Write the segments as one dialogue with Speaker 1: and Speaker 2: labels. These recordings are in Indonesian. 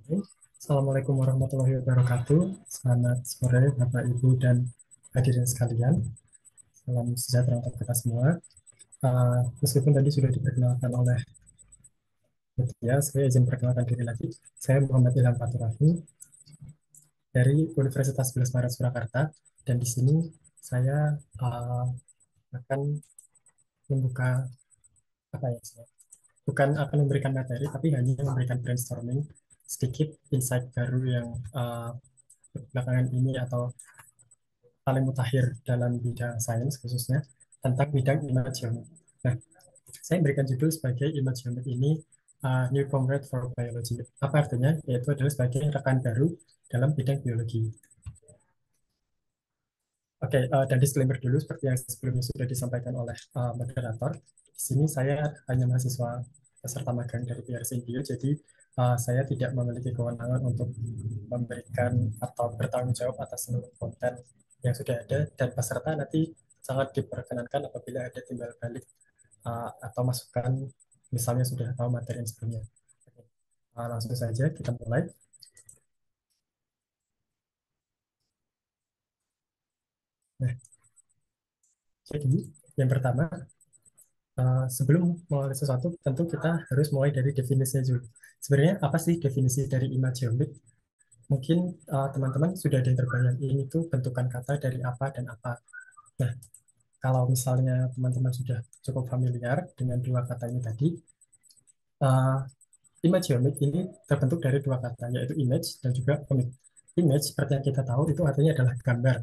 Speaker 1: Assalamualaikum warahmatullahi wabarakatuh. Selamat sore Bapak, Ibu, dan hadirin sekalian. Salam sejahtera untuk kita semua. Meskipun tadi sudah diperkenalkan oleh Mutia, saya izin perkenalkan diri lagi. Saya Muhammad Ilham Faturrahmi dari Universitas 11 Maret Surakarta. Dan di sini saya akan membuka apa ya? Bukan akan memberikan materi, tapi hanya memberikan brainstorming sedikit insight baru yang belakangan ini atau paling mutakhir dalam bidang sains khususnya tentang bidang imagenomics. Nah, saya berikan judul sebagai imagenomics ini New Comrade for Biology. Apa artinya? Yaitu adalah sebagai rekan baru dalam bidang biologi. Oke, dan disclaimer dulu seperti yang sebelumnya sudah disampaikan oleh moderator. Di sini saya hanya mahasiswa peserta magang dari PRC Indio, jadi saya tidak memiliki kewenangan untuk memberikan atau bertanggung jawab atas seluruh konten yang sudah ada, dan peserta nanti sangat diperkenankan apabila ada timbal balik atau masukan, misalnya sudah tahu materi yang sebelumnya. Oke, langsung saja kita mulai. Nah, jadi yang pertama, sebelum mulai sesuatu, tentu kita harus mulai dari definisinya dulu. Sebenarnya apa sih definisi dari imagenomic? Mungkin teman-teman sudah ada yang terbayang ini tuh bentukan kata dari apa dan apa. Nah, kalau misalnya teman-teman sudah cukup familiar dengan dua kata ini tadi, uh, imagenomic ini terbentuk dari dua kata, yaitu image dan juga omic. Image, seperti yang kita tahu, itu artinya adalah gambar.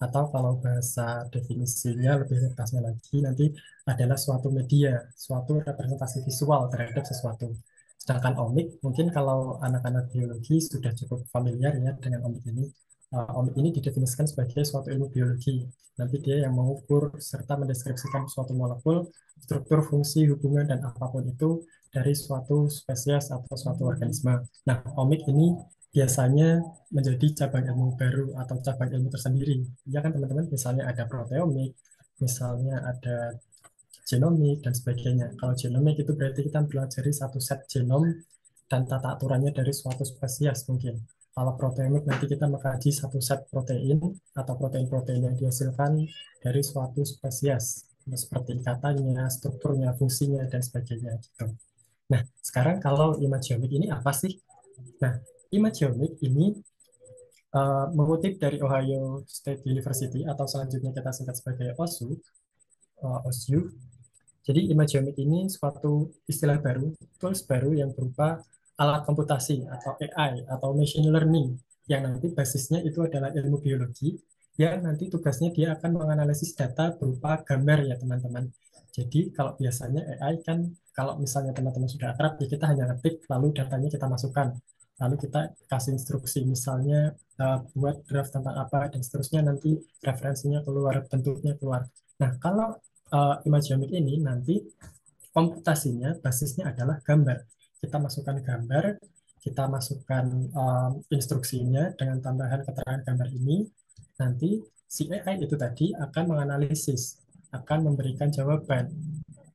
Speaker 1: Atau kalau bahasa definisinya lebih ringkasnya lagi, nanti adalah suatu media, suatu representasi visual terhadap sesuatu. Sedangkan omik, mungkin kalau anak-anak biologi sudah cukup familiar ya dengan omik ini. Omik ini didefinisikan sebagai suatu ilmu biologi. Nanti dia yang mengukur serta mendeskripsikan suatu molekul, struktur, fungsi, hubungan, dan apapun itu dari suatu spesies atau suatu organisme. Nah, omik ini biasanya menjadi cabang ilmu baru atau cabang ilmu tersendiri. Ya kan teman-teman, misalnya ada proteomik, misalnya ada genomik, dan sebagainya. Kalau genomik itu berarti kita mempelajari satu set genom dan tata aturannya dari suatu spesies mungkin. Kalau proteomik nanti kita mengkaji satu set protein atau protein-protein yang dihasilkan dari suatu spesies, seperti ikatannya, strukturnya, fungsinya, dan sebagainya gitu. Nah, sekarang kalau imagenomic ini apa sih? Nah, imagenomic ini mengutip dari Ohio State University atau selanjutnya kita singkat sebagai OSU, OSU. Jadi imagenomic ini suatu istilah baru, tools baru yang berupa alat komputasi atau AI atau machine learning yang nanti basisnya itu adalah ilmu biologi yang nanti tugasnya dia akan menganalisis data berupa gambar ya teman-teman. Jadi kalau biasanya AI kan kalau misalnya teman-teman sudah akrab ya kita hanya ngetik lalu datanya kita masukkan. Lalu kita kasih instruksi misalnya buat draft tentang apa dan seterusnya nanti referensinya keluar, bentuknya keluar. Nah, kalau imagenomic ini nanti komputasinya basisnya adalah gambar. Kita masukkan gambar, kita masukkan instruksinya dengan tambahan keterangan gambar ini, nanti si AI itu tadi akan menganalisis, akan memberikan jawaban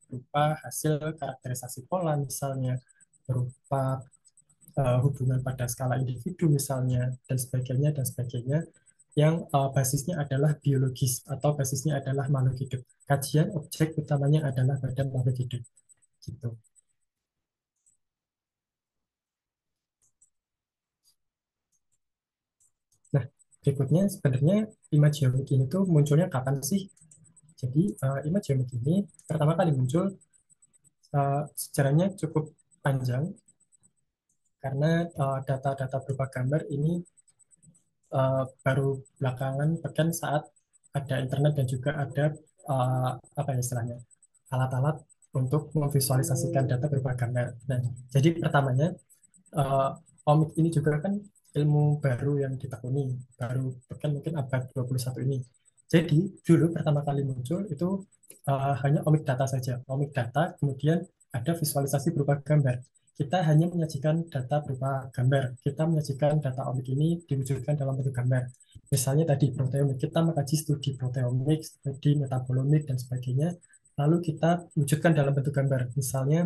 Speaker 1: berupa hasil karakterisasi pola misalnya, berupa hubungan pada skala individu misalnya, dan sebagainya yang basisnya adalah biologis atau basisnya adalah makhluk hidup. Kajian objek utamanya adalah pada makhluk hidup gitu. Nah, berikutnya sebenarnya imagenomic ini tuh munculnya kapan sih? Jadi imagenomic ini pertama kali muncul sejarahnya cukup panjang karena data-data berupa gambar ini baru belakangan pekan saat ada internet dan juga ada apa ya istilahnya alat-alat untuk memvisualisasikan data berupa gambar. Nah, jadi pertamanya uh, komik ini juga kan ilmu baru yang ditekuni, baru kan mungkin abad 21 ini. Jadi dulu pertama kali muncul itu hanya omik data saja. Omik data, kemudian ada visualisasi berupa gambar. Kita hanya menyajikan data berupa gambar. Kita menyajikan data omik ini diwujudkan dalam bentuk gambar. Misalnya tadi proteomik, kita mengkaji studi proteomik, studi metabolomik, dan sebagainya. Lalu kita wujudkan dalam bentuk gambar. Misalnya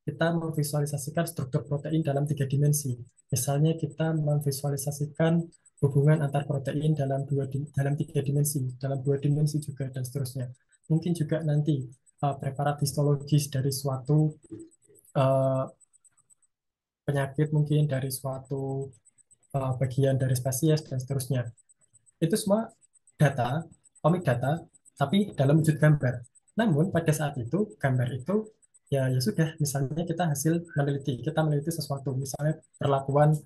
Speaker 1: kita memvisualisasikan struktur protein dalam 3 dimensi. Misalnya kita memvisualisasikan hubungan antar protein dalam 3 dimensi, dalam 2 dimensi juga dan seterusnya. Mungkin juga nanti preparat histologis dari suatu uh, penyakit, mungkin dari suatu bagian dari spesies dan seterusnya. Itu semua data, komik data, tapi dalam wujud gambar. Namun pada saat itu gambar itu ya sudah, misalnya kita hasil meneliti, kita meneliti sesuatu, misalnya perlakuan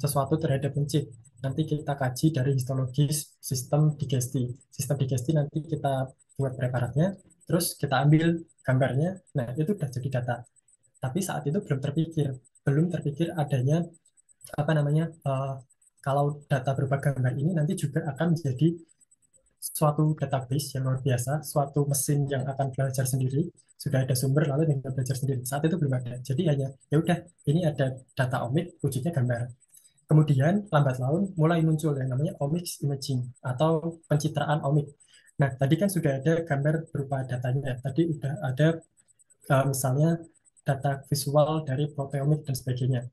Speaker 1: sesuatu terhadap pencit. Nanti kita kaji dari histologis sistem digesti. Sistem digesti nanti kita buat preparatnya, terus kita ambil gambarnya. Nah, itu sudah jadi data. Tapi saat itu belum terpikir adanya apa namanya kalau data berupa gambar ini nanti juga akan menjadi suatu database yang luar biasa, suatu mesin yang akan belajar sendiri, sudah ada sumber lalu tinggal belajar sendiri. Saat itu belum ada. Jadi hanya ya udah, ini ada data omik, wujudnya gambar. Kemudian lambat laun mulai muncul yang namanya omics imaging atau pencitraan omik. Nah, tadi kan sudah ada gambar berupa datanya. Tadi udah ada misalnya data visual dari proteomik dan sebagainya.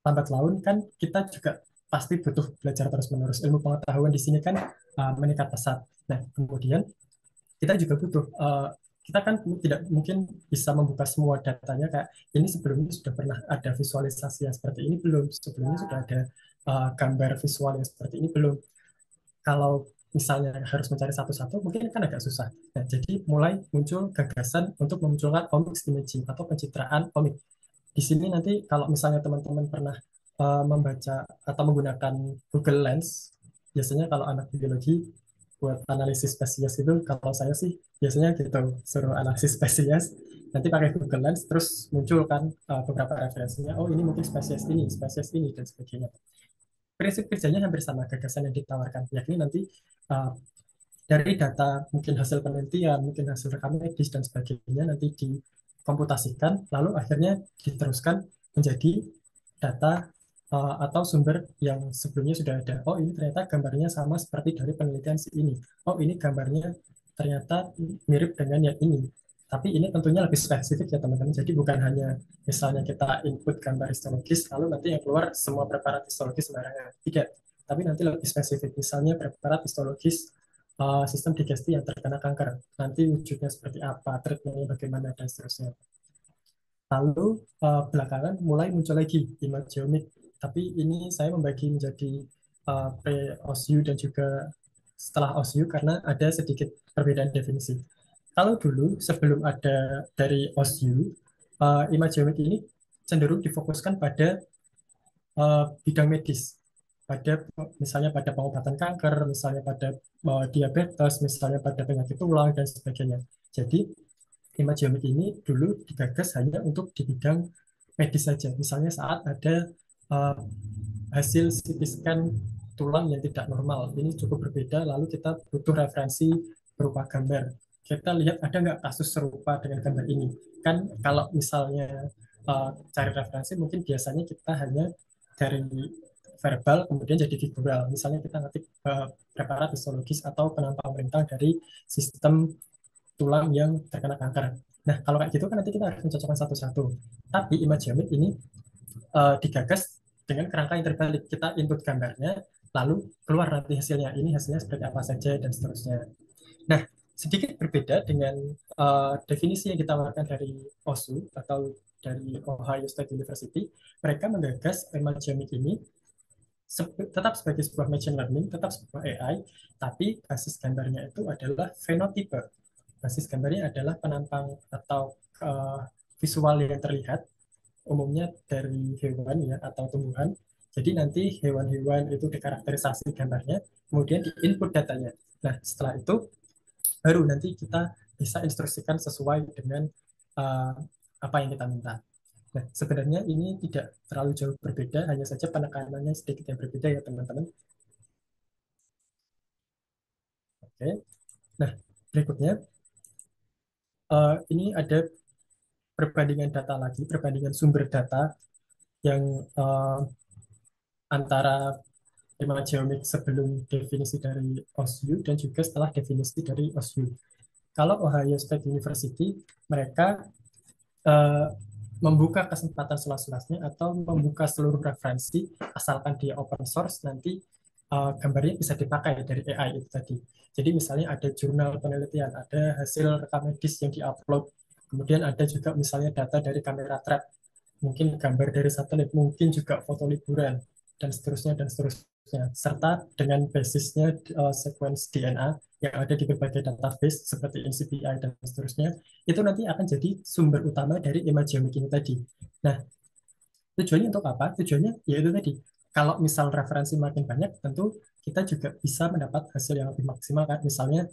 Speaker 1: Lambat laun kan kita juga pasti butuh belajar terus-menerus. Ilmu pengetahuan di sini kan meningkat pesat. Nah, kemudian kita juga butuh, kita kan tidak mungkin bisa membuka semua datanya kayak ini sebelumnya sudah pernah ada visualisasi yang seperti ini belum, sebelumnya sudah ada gambar visual yang seperti ini belum. Kalau misalnya harus mencari satu-satu, mungkin kan agak susah. Nah, jadi mulai muncul gagasan untuk memunculkan omics imaging atau pencitraan omik. Di sini nanti kalau misalnya teman-teman pernah membaca atau menggunakan Google Lens, biasanya kalau anak biologi buat analisis spesies itu, kalau saya sih biasanya gitu, suruh analisis spesies, nanti pakai Google Lens, terus muncul kan beberapa referensinya, oh ini mungkin spesies ini, dan sebagainya. Prinsip kerjanya hampir sama, gagasan yang ditawarkan, yakni nanti uh, dari data, mungkin hasil penelitian, mungkin hasil rekam medis dan sebagainya nanti dikomputasikan, lalu akhirnya diteruskan menjadi data atau sumber yang sebelumnya sudah ada. Oh, ini ternyata gambarnya sama seperti dari penelitian si ini. Oh, ini gambarnya ternyata mirip dengan yang ini. Tapi ini tentunya lebih spesifik ya teman-teman. Jadi bukan hanya misalnya kita input gambar histologis, lalu nanti yang keluar semua preparat histologis sembarangan. Tidak. Tapi nanti lebih spesifik. Misalnya preparat histologis sistem digesti yang terkena kanker. Nanti wujudnya seperti apa, treatmentnya bagaimana, dan seterusnya. Lalu belakangan mulai muncul lagi imageomic, tapi ini saya membagi menjadi pre-OSU dan juga setelah OSU karena ada sedikit perbedaan definisi. Kalau dulu sebelum ada dari OSU, imageomic ini cenderung difokuskan pada bidang medis, pada misalnya pada pengobatan kanker, misalnya pada diabetes, misalnya pada penyakit tulang dan sebagainya. Jadi imageomic ini dulu digagas hanya untuk di bidang medis saja. Misalnya saat ada uh, hasil CT scan tulang yang tidak normal, ini cukup berbeda, lalu kita butuh referensi berupa gambar. Kita lihat ada nggak kasus serupa dengan gambar ini. Kan kalau misalnya cari referensi, mungkin biasanya kita hanya dari verbal kemudian jadi figural. Misalnya kita ngetik preparat histologis atau penampang merintang dari sistem tulang yang terkena kanker. Nah, kalau kayak gitu kan nanti kita harus mencocokkan satu-satu. Tapi imageomic ini digagas dengan kerangka yang terbalik. Kita input gambarnya, lalu keluar nanti hasilnya. Ini hasilnya seperti apa saja, dan seterusnya. Nah, sedikit berbeda dengan definisi yang ditawarkan dari OSU atau dari Ohio State University. Mereka menggagas imageomic ini tetap sebagai sebuah machine learning, tetap sebuah AI, tapi basis gambarnya itu adalah fenotipe. Basis gambarnya adalah penampang atau visual yang terlihat, umumnya dari hewan ya atau tumbuhan. Jadi nanti hewan-hewan itu dikarakterisasi gambarnya, kemudian diinput datanya. Nah, setelah itu baru nanti kita bisa instruksikan sesuai dengan uh, apa yang kita minta. Nah, sebenarnya ini tidak terlalu jauh berbeda, hanya saja penekanannya sedikit yang berbeda ya teman-teman. Oke. Nah, berikutnya ini ada perbandingan data lagi, perbandingan sumber data yang antara geometrik sebelum definisi dari OSU dan juga setelah definisi dari OSU. Kalau Ohio State University, mereka eh, membuka kesempatan seluas-luasnya atau membuka seluruh referensi asalkan dia open source, nanti gambarnya bisa dipakai dari AI itu tadi. Jadi misalnya ada jurnal penelitian, ada hasil rekam medis yang diupload, kemudian ada juga misalnya data dari kamera trap, mungkin gambar dari satelit, mungkin juga foto liburan, dan seterusnya. Serta dengan basisnya sequence DNA yang ada di berbagai database seperti NCBI dan seterusnya, itu nanti akan jadi sumber utama dari imagenomic ini tadi. Nah, tujuannya untuk apa? Tujuannya yaitu tadi, kalau misal referensi makin banyak, tentu kita juga bisa mendapat hasil yang lebih maksimal kan. Misalnya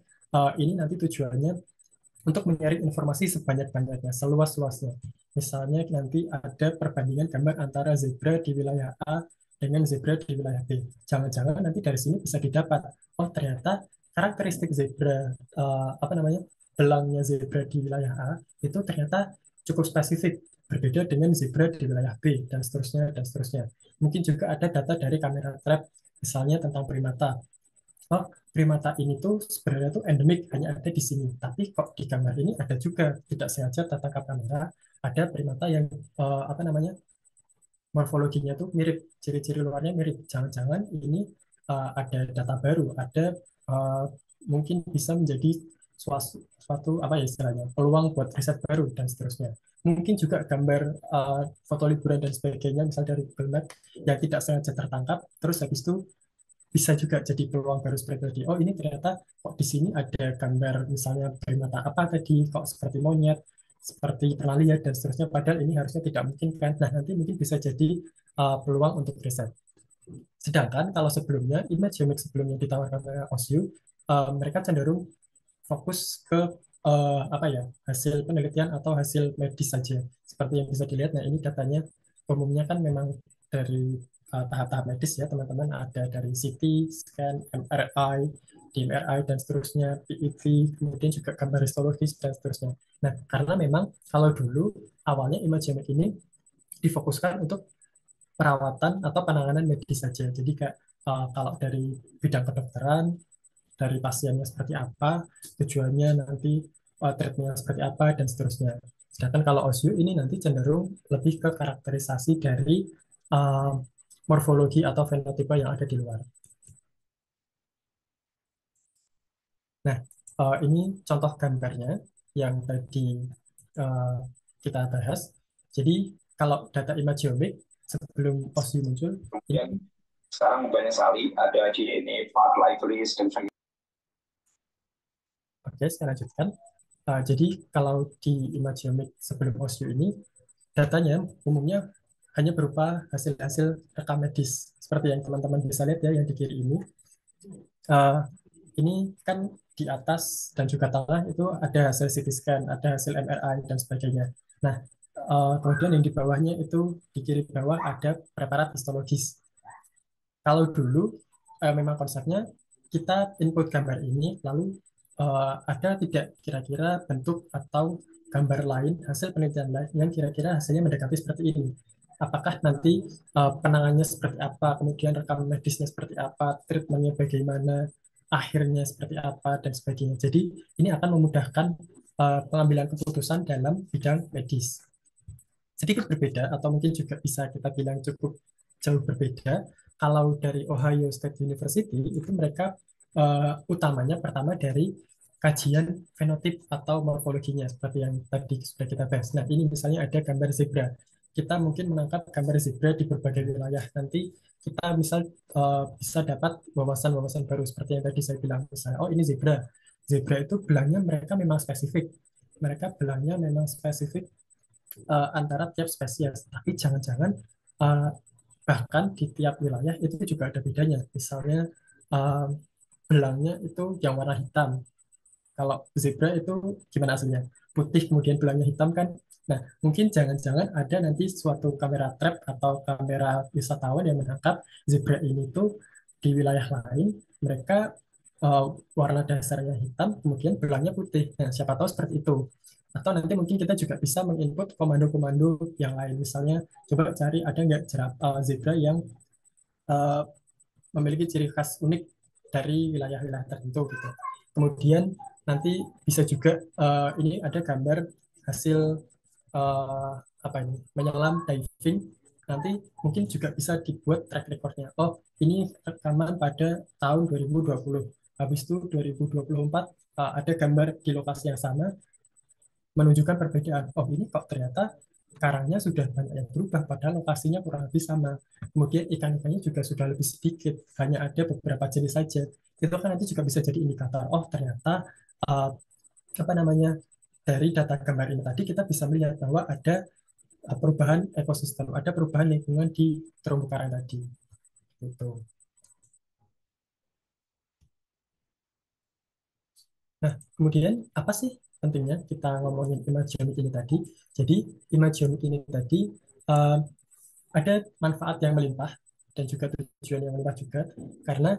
Speaker 1: ini nanti tujuannya untuk menyaring informasi sebanyak-banyaknya, seluas-luasnya. Misalnya nanti ada perbandingan gambar antara zebra di wilayah A dengan zebra di wilayah B. Jangan-jangan nanti dari sini bisa didapat, oh ternyata karakteristik zebra, apa namanya, belangnya zebra di wilayah A itu ternyata cukup spesifik, berbeda dengan zebra di wilayah B, dan seterusnya, dan seterusnya. Mungkin juga ada data dari kamera trap, misalnya tentang primata. Oh, primata ini tuh sebenarnya tuh endemik, hanya ada di sini. Tapi kok di gambar ini ada juga, tidak sengaja tertangkap kamera, ada primata yang apa namanya, morfologinya tuh mirip, ciri-ciri luarnya mirip. Jangan-jangan ini ada data baru, ada uh, mungkin bisa menjadi suatu apa ya istilahnya, peluang buat riset baru dan seterusnya. Mungkin juga gambar foto liburan dan sebagainya, misal dari Google Map yang tidak sengaja tertangkap, terus habis itu bisa juga jadi peluang baru seperti tadi. Oh ini ternyata kok di sini ada gambar misalnya primata apa tadi, kok seperti monyet, seperti pernah lihat dan seterusnya. Padahal ini harusnya tidak mungkin kan. Nah nanti mungkin bisa jadi peluang untuk riset. Sedangkan kalau sebelumnya, Imagenomics sebelumnya ditawarkan oleh OSU, mereka cenderung fokus ke apa ya, hasil penelitian atau hasil medis saja. Seperti yang bisa dilihat, nah ini datanya umumnya kan memang dari tahap-tahap medis ya teman-teman, ada dari CT, scan, MRI, DMRI dan seterusnya, PET, kemudian juga gambar histologis dan seterusnya. Nah, karena memang kalau dulu awalnya Imagenomics ini difokuskan untuk perawatan atau penanganan medis saja. Jadi kayak kalau dari bidang kedokteran, dari pasiennya seperti apa, tujuannya nanti treatmentnya seperti apa, dan seterusnya. Sedangkan kalau OSU ini nanti cenderung lebih ke karakterisasi dari uh, morfologi atau fenotipe yang ada di luar. Nah, ini contoh gambarnya yang tadi uh, kita bahas. Jadi kalau data imagenomic sebelum OSU muncul, ini
Speaker 2: Kemudian sekarang banyak sekali ada DNA, part libraries, dan sebagainya.
Speaker 1: oke, saya lanjutkan. Jadi kalau di imagenomic sebelum OSU ini, datanya umumnya hanya berupa hasil-hasil rekam medis seperti yang teman-teman bisa lihat ya yang di kiri ini. Eh, ini kan di atas dan juga tengah itu ada hasil CT scan, ada hasil MRI dan sebagainya. Nah, kemudian yang di bawahnya itu di kiri bawah ada preparat histologis. Kalau dulu memang konsepnya kita input gambar ini, lalu ada tidak kira-kira bentuk atau gambar lain, hasil penelitian lain yang kira-kira hasilnya mendekati seperti ini. Apakah nanti penanganannya seperti apa, kemudian rekam medisnya seperti apa, treatmentnya bagaimana, akhirnya seperti apa, dan sebagainya. Jadi ini akan memudahkan pengambilan keputusan dalam bidang medis. Sedikit berbeda atau mungkin juga bisa kita bilang cukup jauh berbeda. Kalau dari Ohio State University itu mereka utamanya pertama dari kajian fenotip atau morfologinya seperti yang tadi sudah kita bahas. Nah, ini misalnya ada gambar zebra. Kita mungkin menangkap gambar zebra di berbagai wilayah. Nanti kita misal bisa dapat wawasan-wawasan baru seperti yang tadi saya bilang. Misalnya, oh ini zebra. Zebra itu belangnya mereka memang spesifik. Mereka belangnya memang spesifik antara tiap spesies. Tapi jangan-jangan uh, bahkan di tiap wilayah itu juga ada bedanya. Misalnya uh, belangnya itu yang warna hitam. Kalau zebra itu gimana aslinya? Putih kemudian belangnya hitam kan? Nah, mungkin jangan-jangan ada nanti suatu kamera trap atau kamera wisatawan yang menangkap zebra ini tuh di wilayah lain, mereka uh, warna dasarnya hitam, kemudian belangnya putih. Nah, siapa tahu seperti itu. Atau nanti mungkin kita juga bisa menginput komando-komando yang lain. Misalnya, coba cari ada nggak zebra yang uh, memiliki ciri khas unik dari wilayah-wilayah tertentu gitu. Kemudian nanti bisa juga ini ada gambar hasil eh, apa ini menyelam diving, nanti mungkin juga bisa dibuat track recordnya. Oh, ini rekaman pada tahun 2020. Habis itu 2024 ada gambar di lokasi yang sama menunjukkan perbedaan. Oh, ini kok ternyata karangnya sudah banyak yang berubah, padahal lokasinya kurang lebih sama. Kemudian ikan-ikannya juga sudah lebih sedikit, hanya ada beberapa jenis saja. Itu kan nanti juga bisa jadi indikator. Oh, ternyata uh, apa namanya dari data gambar ini tadi kita bisa melihat bahwa ada perubahan ekosistem, ada perubahan lingkungan di terumbu karang tadi. Gitu. Nah, kemudian apa sih pentingnya kita ngomongin imagenomic ini tadi? Jadi, imagenomic ini tadi uh, ada manfaat yang melimpah dan juga tujuan yang melimpah juga karena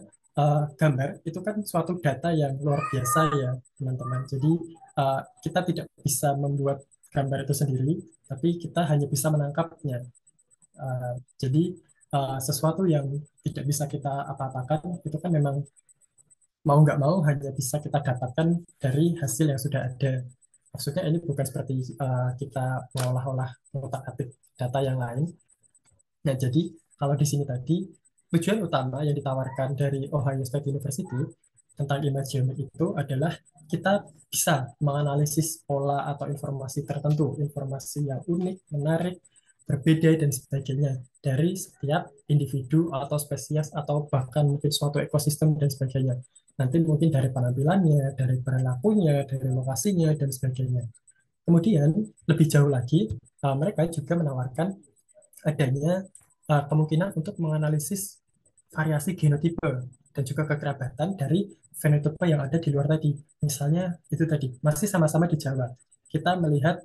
Speaker 1: gambar itu kan suatu data yang luar biasa ya teman-teman. Jadi kita tidak bisa membuat gambar itu sendiri, tapi kita hanya bisa menangkapnya. Jadi sesuatu yang tidak bisa kita apa-apakan itu kan memang mau nggak mau hanya bisa kita dapatkan dari hasil yang sudah ada. Maksudnya ini bukan seperti kita mengolah-olah mengotak-atik data yang lain. Nah, jadi kalau di sini tadi tujuan utama yang ditawarkan dari Ohio State University tentang imagenomic itu adalah kita bisa menganalisis pola atau informasi tertentu, informasi yang unik, menarik, berbeda dan sebagainya dari setiap individu atau spesies atau bahkan mungkin suatu ekosistem dan sebagainya. Nanti mungkin dari penampilannya, dari perilakunya, dari lokasinya dan sebagainya. Kemudian lebih jauh lagi, mereka juga menawarkan adanya kemungkinan untuk menganalisis variasi genotipe dan juga kekerabatan dari fenotipe yang ada di luar tadi. Misalnya itu tadi masih sama-sama di Jawa. Kita melihat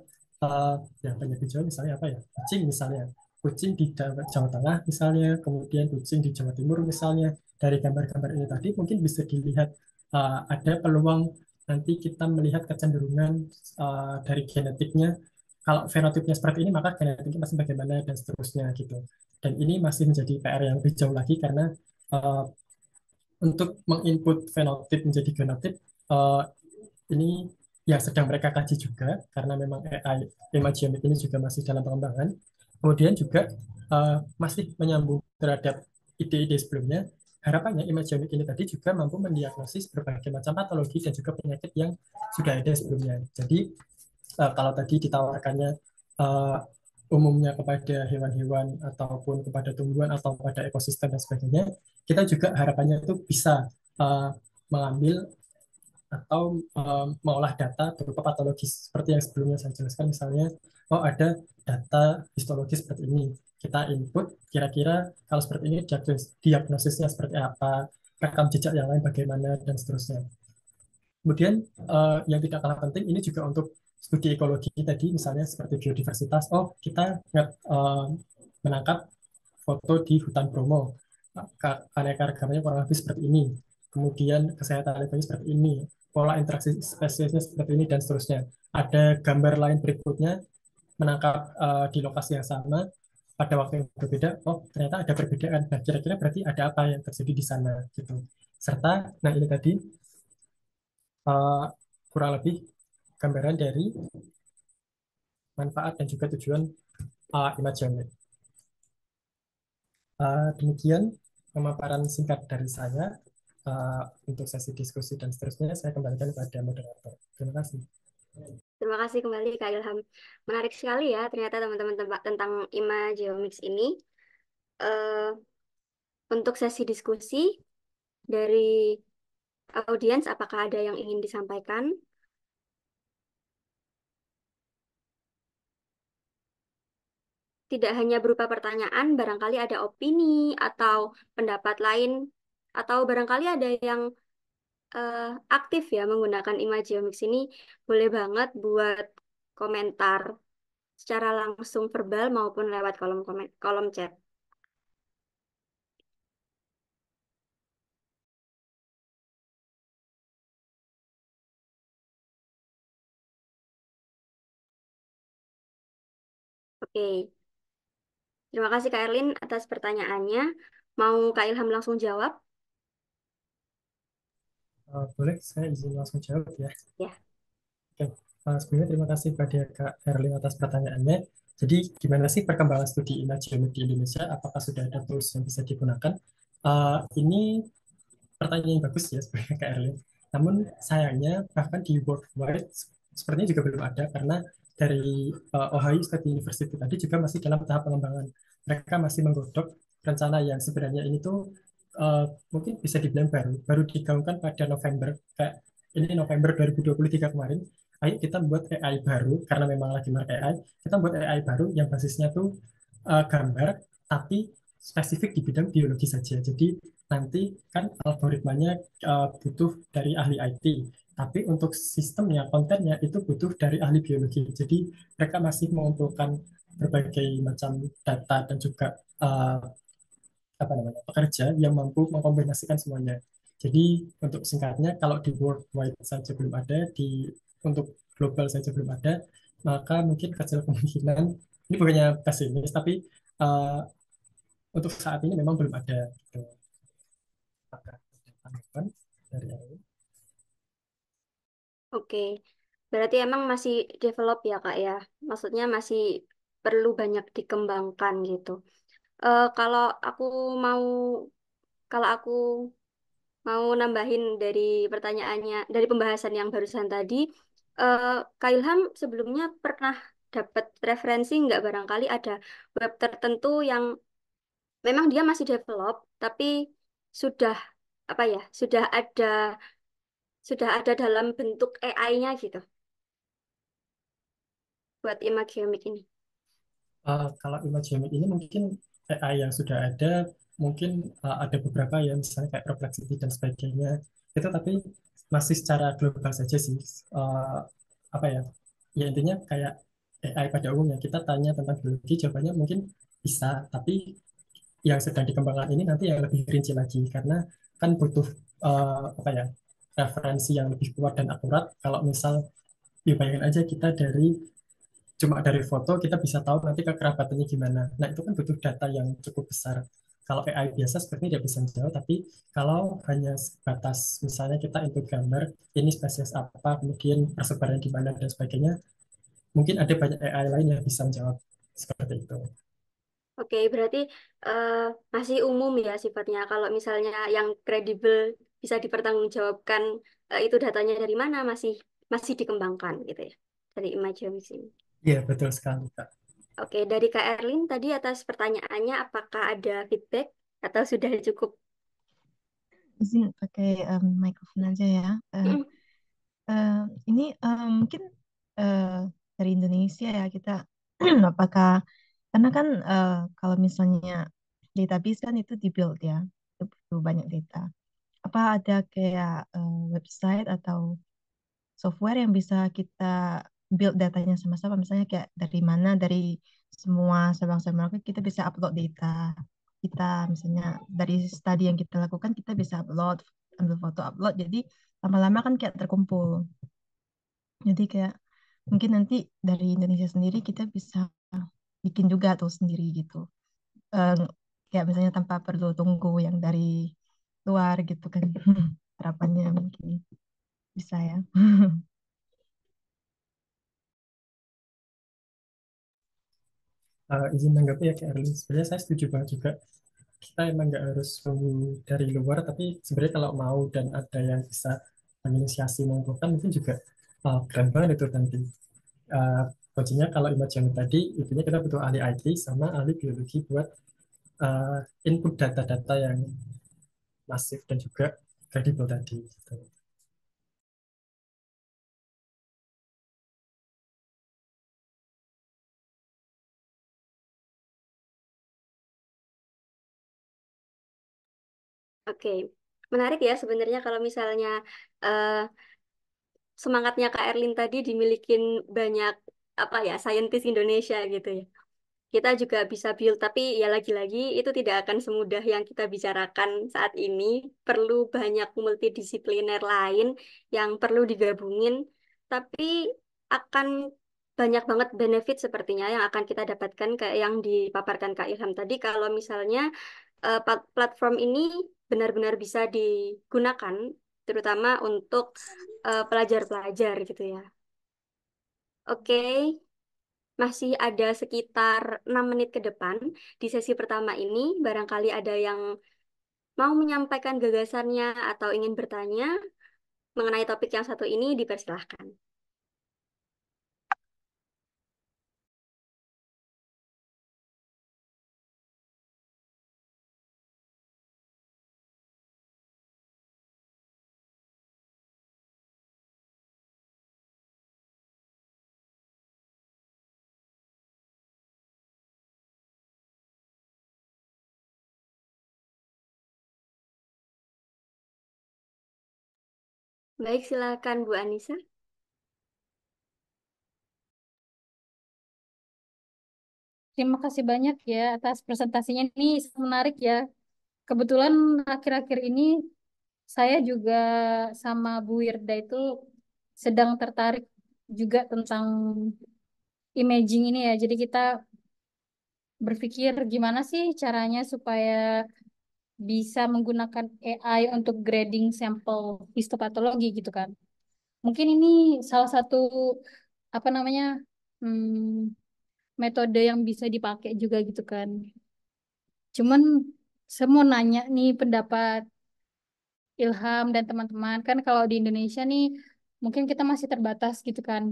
Speaker 1: yang banyak di Jawa misalnya apa ya? Kucing misalnya. Kucing di Jawa Tengah misalnya, kemudian kucing di Jawa Timur misalnya. Dari gambar-gambar ini tadi mungkin bisa dilihat ada peluang nanti kita melihat kecenderungan dari genetiknya. Kalau fenotipnya seperti ini, maka genetiknya masih bagaimana dan seterusnya gitu. Dan ini masih menjadi PR yang lebih jauh lagi karena uh, untuk menginput fenotip menjadi genotip uh, ini yang sedang mereka kaji juga karena memang AI imagenomic ini juga masih dalam pengembangan. Kemudian juga masih menyambung terhadap ide-ide sebelumnya. Harapannya imagenomic ini tadi juga mampu mendiagnosis berbagai macam patologi dan juga penyakit yang sudah ada sebelumnya. Jadi kalau tadi ditawarkannya uh, umumnya kepada hewan-hewan ataupun kepada tumbuhan atau pada ekosistem dan sebagainya, kita juga harapannya itu bisa mengambil atau mengolah data berupa patologis seperti yang sebelumnya saya jelaskan misalnya oh ada data histologis seperti ini kita input kira-kira kalau seperti ini diagnosisnya seperti apa rekam jejak yang lain bagaimana dan seterusnya. Kemudian yang tidak kalah penting ini juga untuk studi ekologi tadi misalnya seperti biodiversitas. Oh kita menangkap foto di hutan Bromo, keanekaragamannya kurang lebih seperti ini. Kemudian kesehatan lingkungan seperti ini, pola interaksi spesiesnya seperti ini dan seterusnya. Ada gambar lain berikutnya menangkap di lokasi yang sama pada waktu yang berbeda. Oh ternyata ada perbedaan. Nah kira-kira berarti ada apa yang terjadi di sana gitu. Serta, nah ini tadi uh, kurang lebih gambaran dari manfaat dan juga tujuan Imagenet. Demikian pemaparan singkat dari saya untuk sesi diskusi dan seterusnya saya kembalikan kepada moderator. Terima kasih.
Speaker 3: Terima kasih kembali Kak Ilham. Menarik sekali ya ternyata teman-teman tentang Imagenomics ini. Eh, untuk sesi diskusi dari audiens, apakah ada yang ingin disampaikan? Tidak hanya berupa pertanyaan, barangkali ada opini atau pendapat lain, atau barangkali ada yang eh, aktif ya menggunakan Imagenomics ini, boleh banget buat komentar secara langsung verbal maupun lewat kolom chat. Oke, terima kasih Kak Erlin atas pertanyaannya. Mau Kak Ilham langsung jawab?
Speaker 1: Boleh saya izin langsung jawab ya.
Speaker 3: Ya.
Speaker 1: Oke. Sebelumnya terima kasih pada Kak Erlin atas pertanyaannya. Jadi gimana sih perkembangan studi imagenomic di Indonesia? Apakah sudah ada tools yang bisa digunakan? Ini pertanyaan yang bagus ya sebenarnya Kak Erlin. Namun sayangnya bahkan di worldwide sepertinya juga belum ada karena dari Ohio State University tadi juga masih dalam tahap pengembangan. Mereka masih menggodok rencana yang sebenarnya ini tuh mungkin bisa dibilang baru digaungkan pada November kayak ini November 2023 kemarin. Ayo kita buat AI baru karena memang lagi marak AI. Kita buat AI baru yang basisnya tuh gambar tapi spesifik di bidang biologi saja. Jadi nanti kan algoritmanya butuh dari ahli IT, tapi untuk sistemnya, kontennya itu butuh dari ahli biologi. Jadi mereka masih mengumpulkan berbagai macam data dan juga uh, apa namanya pekerja yang mampu mengkombinasikan semuanya. Jadi untuk singkatnya, kalau di worldwide saja belum ada, untuk global saja belum ada, maka mungkin kecil kemungkinan ini bukannya pesimis, tapi uh, untuk saat ini memang belum ada. Gitu. Apakah ada tanggapan dari Ari?
Speaker 3: Oke, berarti emang masih develop ya Kak ya. Maksudnya masih perlu banyak dikembangkan gitu. Kalau aku mau kalau aku mau nambahin dari pertanyaannya, dari pembahasan yang barusan tadi, eh, Kak Ilham sebelumnya pernah dapat referensi nggak barangkali ada web tertentu yang memang dia masih develop, tapi sudah apa ya, sudah ada dalam bentuk AI-nya gitu buat Imagenomic ini.
Speaker 1: Kalau Imagenomic ini mungkin AI yang sudah ada, mungkin ada beberapa ya, misalnya kayak Perplexity dan sebagainya. Itu tapi masih secara global saja sih. Eh, apa ya? Ya intinya kayak AI pada umumnya kita tanya tentang biologi, jawabannya mungkin bisa, tapi yang sedang dikembangkan ini nanti yang lebih rinci lagi karena kan butuh apa ya? Referensi yang lebih kuat dan akurat. Kalau misal, ya bayangin aja kita cuma dari foto kita bisa tahu nanti kekerabatannya gimana. Nah, itu kan butuh data yang cukup besar. Kalau AI biasa sepertinya dia bisa menjawab, tapi kalau hanya sebatas misalnya kita input gambar, ini spesies apa, kemudian persebaran di mana dan sebagainya, mungkin ada banyak AI lain yang bisa menjawab seperti itu.
Speaker 3: Oke, berarti eh, masih umum ya sifatnya. Kalau misalnya yang kredibel bisa dipertanggungjawabkan itu datanya dari mana masih masih dikembangkan gitu ya dari Imagenomics ini.
Speaker 1: Iya, betul sekali, Kak.
Speaker 3: Oke, dari Kak Erlin tadi atas pertanyaannya apakah ada feedback atau sudah cukup?
Speaker 4: Izin pakai mikrofon aja ya. Eh,
Speaker 3: Mm,
Speaker 4: eh, ini mungkin eh, dari Indonesia ya kita apakah karena kan kalau misalnya database kan itu dibuild ya, itu butuh banyak data. Apa ada kayak website atau software yang bisa kita build datanya sama-sama, misalnya kayak dari mana dari semua sabang-sabang merauke kita bisa upload data kita, misalnya dari studi yang kita lakukan kita bisa upload, ambil foto upload, jadi lama-lama kan kayak terkumpul, jadi kayak mungkin nanti dari Indonesia sendiri kita bisa bikin juga tuh sendiri gitu. Eh, Kayak misalnya tanpa perlu tunggu yang dari luar gitu kan. Harapannya mungkin bisa ya.
Speaker 1: Izin menanggapi ya, Kak Erlin. Sebenarnya saya setuju banget juga. Kita emang nggak harus nunggu dari luar, tapi sebenarnya kalau mau dan ada yang bisa menginisiasi mengumpulkan, mungkin juga keren banget itu nanti. uh, Kuncinya kalau Imagening tadi, intinya kita butuh ahli IT sama ahli biologi buat input data-data yang masif dan juga kredibel tadi. Gitu.
Speaker 3: Oke, menarik ya sebenarnya kalau misalnya eh, semangatnya Kak Erlin tadi dimilikin banyak apa ya, saintis Indonesia gitu ya. Kita juga bisa build, tapi ya lagi-lagi itu tidak akan semudah yang kita bicarakan saat ini. Perlu banyak multidisipliner lain yang perlu digabungin, tapi akan banyak banget benefit sepertinya yang akan kita dapatkan kayak yang dipaparkan Kak Ilham tadi. Kalau misalnya platform ini benar-benar bisa digunakan, terutama untuk pelajar-pelajar gitu ya. Oke, masih ada sekitar 6 menit ke depan. Di sesi pertama ini, barangkali ada yang mau menyampaikan gagasannya atau ingin bertanya mengenai topik yang satu ini, dipersilahkan. Baik, silakan Bu Anissa.
Speaker 5: Terima kasih banyak ya atas presentasinya. Ini sangat menarik ya. Kebetulan akhir-akhir ini saya juga sama Bu Wirda itu sedang tertarik juga tentang imaging ini ya. Jadi kita berpikir gimana sih caranya supaya bisa menggunakan AI untuk grading sampel histopatologi gitu kan. Mungkin ini salah satu apa namanya metode yang bisa dipakai juga gitu kan. Cuman saya mau nanya nih pendapat Ilham dan teman-teman kan kalau di Indonesia nih mungkin kita masih terbatas gitu kan.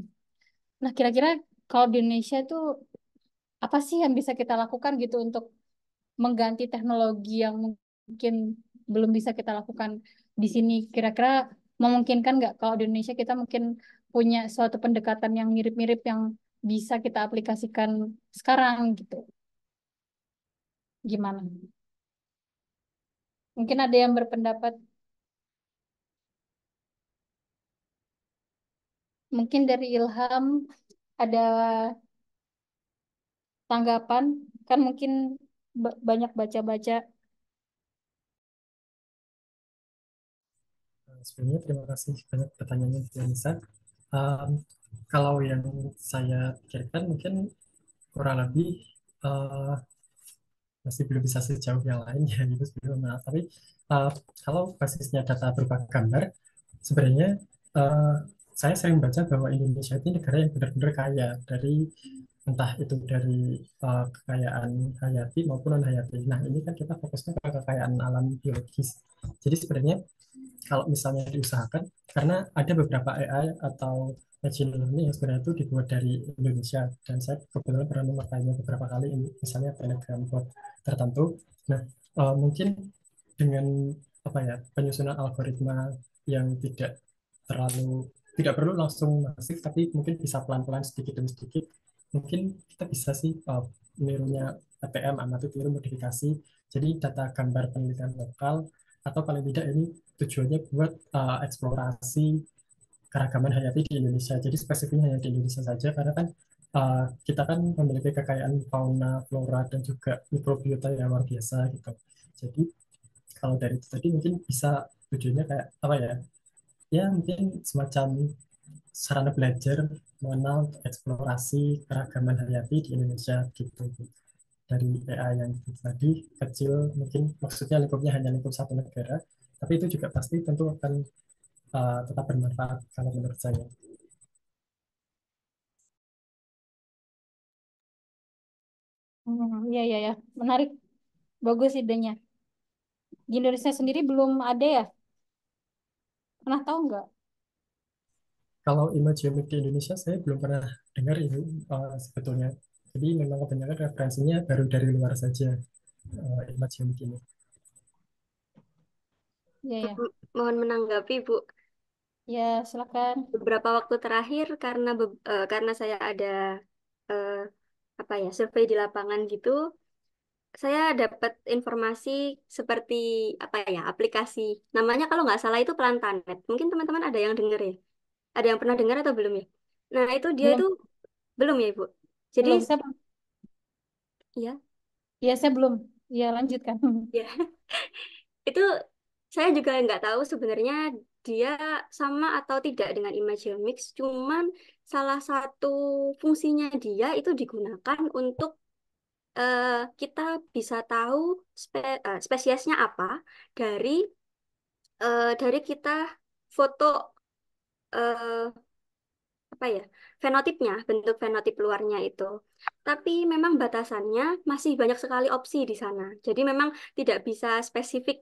Speaker 5: Nah kira-kira kalau di Indonesia tuh apa sih yang bisa kita lakukan gitu untuk mengganti teknologi yang mungkin belum bisa kita lakukan di sini? Kira-kira memungkinkan nggak kalau di Indonesia kita mungkin punya suatu pendekatan yang mirip-mirip yang bisa kita aplikasikan sekarang gitu? Gimana? Mungkin ada yang berpendapat, mungkin dari Ilham ada tanggapan, kan mungkin banyak baca-baca.
Speaker 1: Sebelumnya terima kasih banyak pertanyaannya Bu Anissa. Um, Kalau yang saya pikirkan mungkin kurang lebih uh, masih belum bisa sejauh yang lain ya gitu sebelumnya. Tapi uh, kalau basisnya data berupa gambar, sebenarnya uh, saya sering baca bahwa Indonesia ini negara yang benar-benar kaya dari entah itu dari kekayaan hayati maupun non hayati. Nah ini kan kita fokusnya ke kekayaan alam biologis. Jadi sebenarnya kalau misalnya diusahakan, karena ada beberapa AI atau machine learning yang sebenarnya itu dibuat dari Indonesia, dan saya kebetulan pernah memakainya beberapa kali, misalnya Telegram bot tertentu. Nah, mungkin dengan apa ya, penyusunan algoritma yang tidak perlu langsung masif, tapi mungkin bisa pelan-pelan sedikit demi sedikit. Mungkin kita bisa sih menirunya ATM, amati tiru modifikasi. Jadi data gambar penelitian lokal, atau paling tidak ini tujuannya buat eksplorasi keragaman hayati di Indonesia. Jadi spesifiknya hanya di Indonesia saja, karena kan kita kan memiliki kekayaan fauna, flora, dan juga mikrobiota yang luar biasa gitu. Jadi kalau dari itu tadi mungkin bisa tujuannya kayak apa ya? Ya mungkin semacam sarana belajar mengenal eksplorasi keragaman hayati di Indonesia gitu. Dari AI yang tadi kecil, mungkin maksudnya lingkupnya hanya lingkup satu negara, tapi itu juga pasti tentu akan tetap bermanfaat kalau menurut saya.
Speaker 5: Iya, iya, ya. Menarik. Bagus idenya. Di Indonesia sendiri belum ada ya? Pernah tahu nggak?
Speaker 1: Kalau imagenomic di Indonesia saya belum pernah dengar itu sebetulnya. Jadi memang kebanyakan referensinya baru dari luar saja, imagenomic ini.
Speaker 5: Iya, ya.
Speaker 3: Mohon menanggapi, Bu.
Speaker 5: Ya, silakan.
Speaker 3: Beberapa waktu terakhir karena saya ada eh, apa ya survei di lapangan gitu, saya dapat informasi seperti apa ya aplikasi namanya kalau nggak salah itu Plantanet. Mungkin teman-teman ada yang dengar ya? Ada yang pernah dengar atau belum ya? Nah itu dia
Speaker 5: Belum,
Speaker 3: itu belum ya Ibu. Jadi
Speaker 5: belum. Saya,
Speaker 3: ya
Speaker 5: ya, saya belum. Ya, lanjutkan.
Speaker 3: ya itu saya juga nggak tahu sebenarnya dia sama atau tidak dengan Imageomix. Cuman salah satu fungsinya dia itu digunakan untuk eh, kita bisa tahu spesiesnya apa dari dari kita foto eh, apa ya, fenotipnya, bentuk fenotip luarnya itu. Tapi memang batasannya masih banyak sekali opsi di sana. Jadi memang tidak bisa spesifik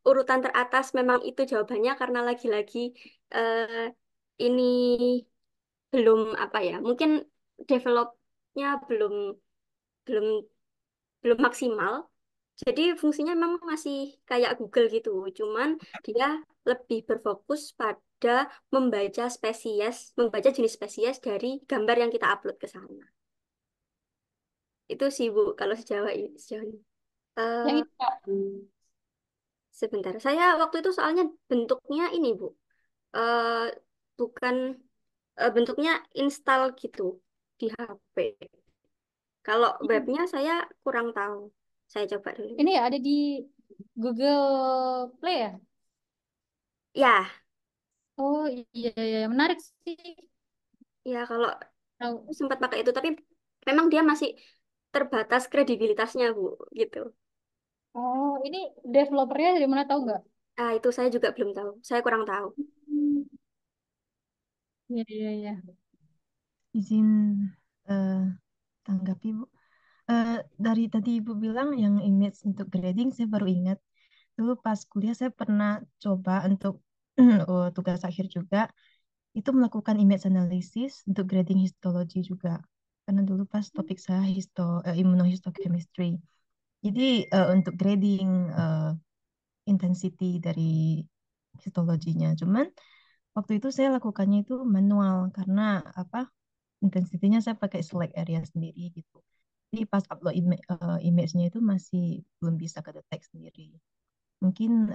Speaker 3: urutan teratas memang itu jawabannya karena lagi-lagi eh, ini belum apa ya, mungkin developnya belum belum belum maksimal. Jadi fungsinya memang masih kayak Google gitu, cuman dia lebih berfokus pada membaca jenis spesies dari gambar yang kita upload ke sana. Itu sih Bu, kalau sejauh ini.
Speaker 5: Yang
Speaker 3: Eh,
Speaker 5: itu Kak.
Speaker 3: sebentar, saya waktu itu soalnya bentuknya ini Bu, eh bukan bentuknya install gitu di HP. Kalau webnya saya kurang tahu. Saya coba dulu.
Speaker 5: Ini ya ada di Google Play ya?
Speaker 3: Ya,
Speaker 5: Oh iya, iya, menarik sih.
Speaker 3: ya kalau
Speaker 5: Tahu.
Speaker 3: sempat pakai itu, tapi memang dia masih terbatas kredibilitasnya, Bu, gitu.
Speaker 5: Oh, ini developernya dari mana tahu nggak?
Speaker 3: Ah, itu saya juga belum tahu. Saya kurang tahu.
Speaker 5: Hmm, iya, iya, iya.
Speaker 4: Izin eh, tanggapi, Bu. Dari tadi Ibu bilang yang image untuk grading, saya baru ingat. Dulu pas kuliah saya pernah coba untuk tugas akhir juga, itu melakukan image analysis untuk grading histologi juga. Karena dulu pas topik saya immunohistochemistry. Jadi untuk grading eh, intensity dari histologinya. Cuman waktu itu saya lakukannya itu manual karena apa? Intensitinya saya pakai select area sendiri gitu. Jadi pas upload image-nya itu masih belum bisa kedetek sendiri. Mungkin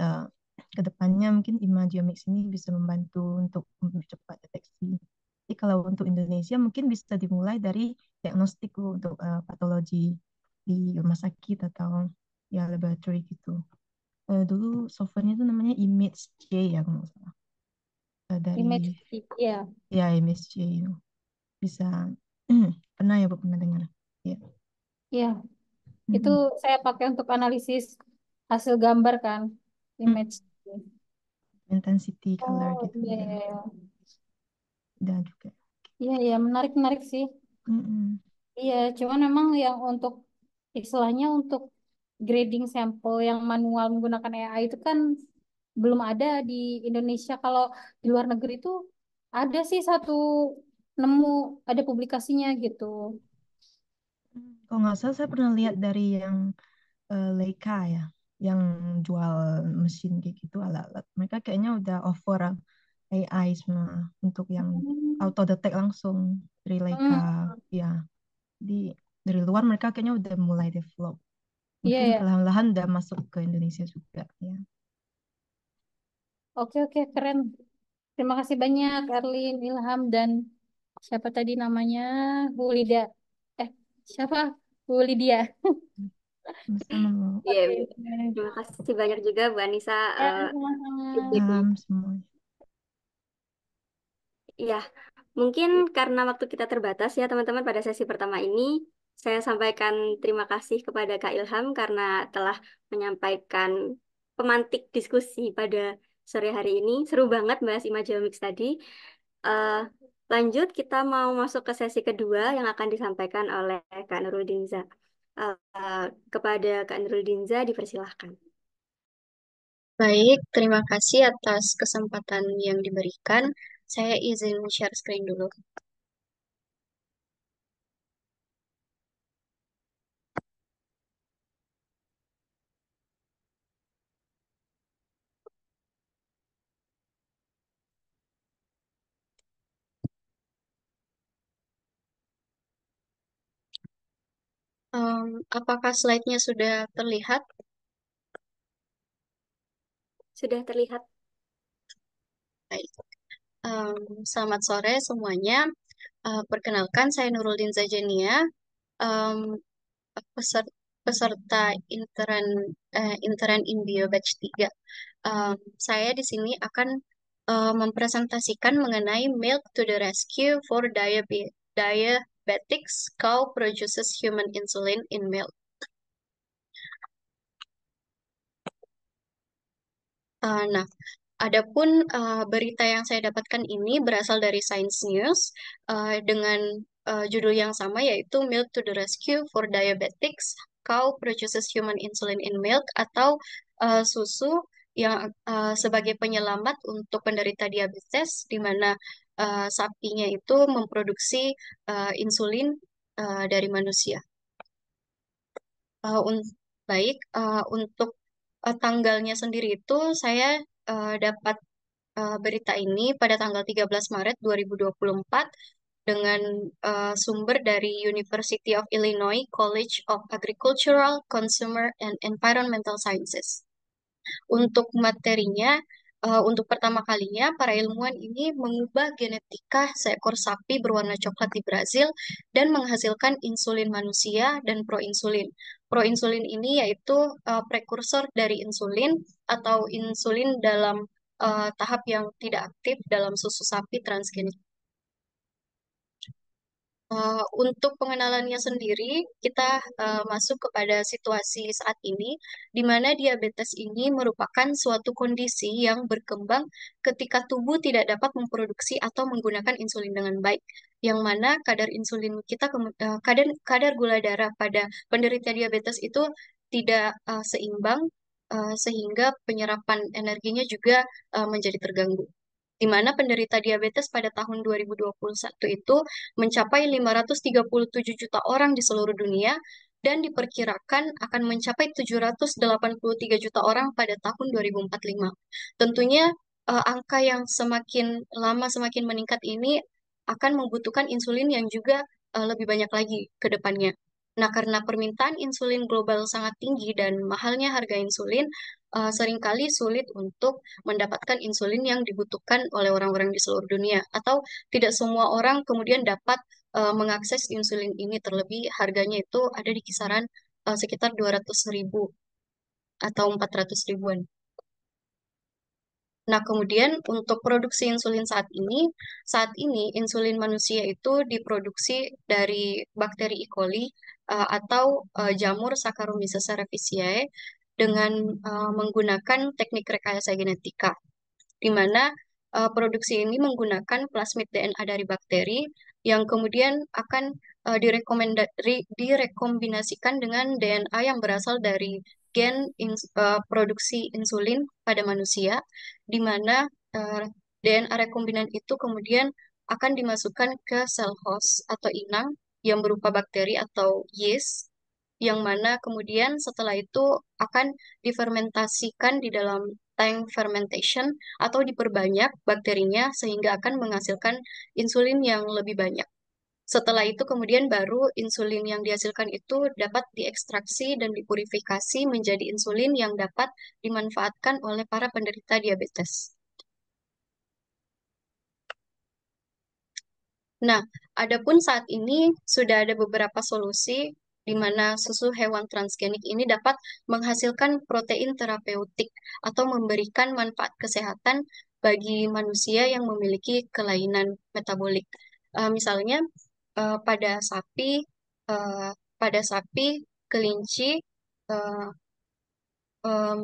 Speaker 4: ke depannya mungkin Imageomics ini bisa membantu untuk mempercepat deteksi. Jadi kalau untuk Indonesia mungkin bisa dimulai dari diagnostik dulu untuk patologi di rumah sakit atau ya laboratory gitu. Dulu softwarenya itu namanya Image J ya kalau nggak salah.
Speaker 5: Image,
Speaker 4: Dari
Speaker 5: iya,
Speaker 4: ya Image J itu bisa pernah ya Bu pernah dengar. Ya.
Speaker 5: iya. Itu
Speaker 4: Mm-mm.
Speaker 5: saya pakai untuk analisis hasil gambar kan,
Speaker 4: Mm.
Speaker 5: image.
Speaker 4: Intensity color
Speaker 5: Oh
Speaker 4: gitu
Speaker 5: iya,
Speaker 4: udah
Speaker 5: iya, iya.
Speaker 4: udah juga.
Speaker 5: Iya, iya, menarik, menarik sih.
Speaker 4: Mm-mm.
Speaker 5: Iya, cuman memang yang untuk istilahnya untuk grading sampel yang manual menggunakan AI itu kan belum ada di Indonesia. Kalau di luar negeri itu ada sih satu nemu ada publikasinya gitu.
Speaker 4: Kalau nggak salah saya pernah lihat dari yang Leica ya, yang jual mesin kayak gitu alat-alat. Mereka kayaknya udah offer AI semua untuk yang
Speaker 5: Hmm.
Speaker 4: auto detect langsung dari Leica.
Speaker 5: Hmm,
Speaker 4: Ya, di dari luar mereka kayaknya udah mulai develop.
Speaker 5: iya
Speaker 4: Mungkin
Speaker 5: ya.
Speaker 4: perlahan-lahan udah masuk ke Indonesia juga ya.
Speaker 5: Oke, oke, keren. Terima kasih banyak Erlin, Ilham, dan siapa tadi namanya? Bu Lydia. Eh, siapa? Bu Lydia.
Speaker 4: Sama-sama Bu.
Speaker 3: Iya,
Speaker 5: Oke.
Speaker 3: Bu. Terima kasih banyak juga Bu Anissa
Speaker 5: Ya, sama-sama.
Speaker 3: feedbacknya.
Speaker 4: Paham semua.
Speaker 3: Iya, mungkin karena waktu kita terbatas ya teman-teman pada sesi pertama ini, saya sampaikan terima kasih kepada Kak Ilham karena telah menyampaikan pemantik diskusi pada sore hari ini. Seru banget bahas Imagenomics tadi. Eh, lanjut, kita mau masuk ke sesi kedua yang akan disampaikan oleh Kak Nurul Dinza. Kepada Kak Nurul Dinza, dipersilahkan.
Speaker 6: Baik, terima kasih atas kesempatan yang diberikan. Saya izin share screen dulu. Apakah slide-nya sudah terlihat?
Speaker 3: Sudah terlihat.
Speaker 6: Baik. Selamat sore semuanya. Perkenalkan, saya Nuruldin Zajania, em, peserta intern in Bio Batch 3. Saya di sini akan mempresentasikan mengenai Milk to the Rescue for Diabetics, Cow Produces Human Insulin in Milk. Nah, Adapun berita yang saya dapatkan ini berasal dari Science News dengan judul yang sama yaitu Milk to the Rescue for Diabetics, Cow Produces Human Insulin in Milk, atau susu yang sebagai penyelamat untuk penderita diabetes, di mana sapinya itu memproduksi insulin dari manusia. Uh, un- Baik, untuk tanggalnya sendiri itu saya dapat berita ini pada tanggal 13 Maret 2024 dengan sumber dari University of Illinois College of Agricultural, Consumer, and Environmental Sciences. Untuk materinya, untuk pertama kalinya, para ilmuwan ini mengubah genetika seekor sapi berwarna coklat di Brazil dan menghasilkan insulin manusia dan proinsulin. Proinsulin ini yaitu prekursor dari insulin atau insulin dalam tahap yang tidak aktif dalam susu sapi transgenik. Untuk pengenalannya sendiri, kita masuk kepada situasi saat ini, di mana diabetes ini merupakan suatu kondisi yang berkembang ketika tubuh tidak dapat memproduksi atau menggunakan insulin dengan baik, yang mana kadar insulin kita, kadar gula darah pada penderita diabetes itu tidak seimbang, sehingga penyerapan energinya juga menjadi terganggu, di mana penderita diabetes pada tahun 2021 itu mencapai 537 juta orang di seluruh dunia dan diperkirakan akan mencapai 783 juta orang pada tahun 2045. Tentunya angka yang semakin lama semakin meningkat ini akan membutuhkan insulin yang juga lebih banyak lagi ke depannya. Nah, karena permintaan insulin global sangat tinggi dan mahalnya harga insulin, seringkali sulit untuk mendapatkan insulin yang dibutuhkan oleh orang-orang di seluruh dunia, atau tidak semua orang kemudian dapat mengakses insulin ini, terlebih harganya itu ada di kisaran sekitar 200.000 atau 400 ribuan. Nah, kemudian untuk produksi insulin saat ini insulin manusia itu diproduksi dari bakteri E. coli atau jamur Saccharomyces cerevisiae dengan menggunakan teknik rekayasa genetika, di mana produksi ini menggunakan plasmid DNA dari bakteri yang kemudian akan direkombinasikan dengan DNA yang berasal dari gen produksi insulin pada manusia, di mana DNA rekombinan itu kemudian akan dimasukkan ke sel host atau inang yang berupa bakteri atau yeast, yang mana kemudian setelah itu akan difermentasikan di dalam tank fermentation atau diperbanyak bakterinya sehingga akan menghasilkan insulin yang lebih banyak. Setelah itu kemudian baru insulin yang dihasilkan itu dapat diekstraksi dan dipurifikasi menjadi insulin yang dapat dimanfaatkan oleh para penderita diabetes. Nah, adapun saat ini sudah ada beberapa solusi di mana susu hewan transgenik ini dapat menghasilkan protein terapeutik atau memberikan manfaat kesehatan bagi manusia yang memiliki kelainan metabolik. Misalnya eh, pada sapi, eh, kelinci, eh, em,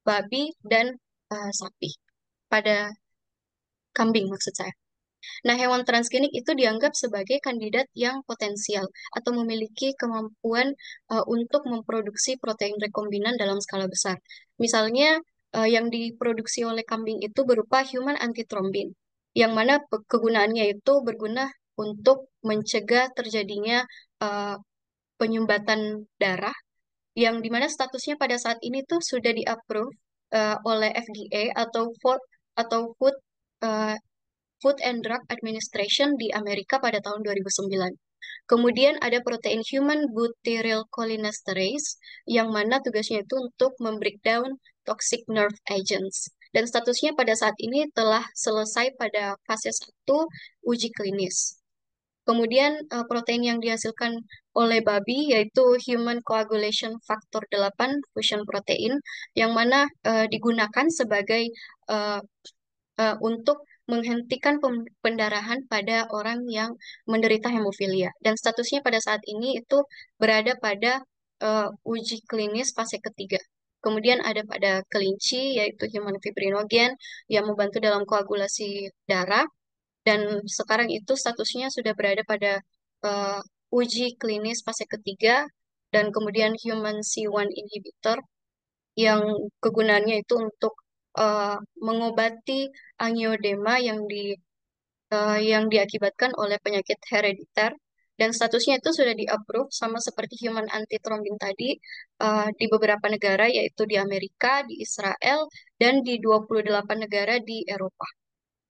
Speaker 6: babi, dan sapi. Pada kambing maksud saya. Nah, hewan transgenik itu dianggap sebagai kandidat yang potensial atau memiliki kemampuan untuk memproduksi protein rekombinan dalam skala besar. Misalnya, yang diproduksi oleh kambing itu berupa human antithrombin, yang mana kegunaannya itu berguna untuk mencegah terjadinya eh, penyumbatan darah, yang dimana statusnya pada saat ini tuh sudah di-approve oleh FDA atau eh, Food and Drug Administration di Amerika pada tahun 2009. Kemudian ada protein human butyrylcholinesterase yang mana tugasnya itu untuk membreakdown toxic nerve agents. Dan statusnya pada saat ini telah selesai pada fase 1 uji klinis. Kemudian protein yang dihasilkan oleh babi yaitu Human Coagulation Factor 8 fusion protein yang mana digunakan sebagai uh, untuk menghentikan pendarahan pada orang yang menderita hemofilia. Dan statusnya pada saat ini itu berada pada uji klinis fase ketiga. Kemudian ada pada kelinci, yaitu human fibrinogen, yang membantu dalam koagulasi darah. Dan sekarang itu statusnya sudah berada pada uh, uji klinis fase ketiga, dan kemudian human C1 inhibitor, yang kegunaannya itu untuk mengobati angiodema yang diakibatkan oleh penyakit herediter, dan statusnya itu sudah di-approve sama seperti human antitrombin tadi di beberapa negara, yaitu di Amerika, di Israel, dan di 28 negara di Eropa.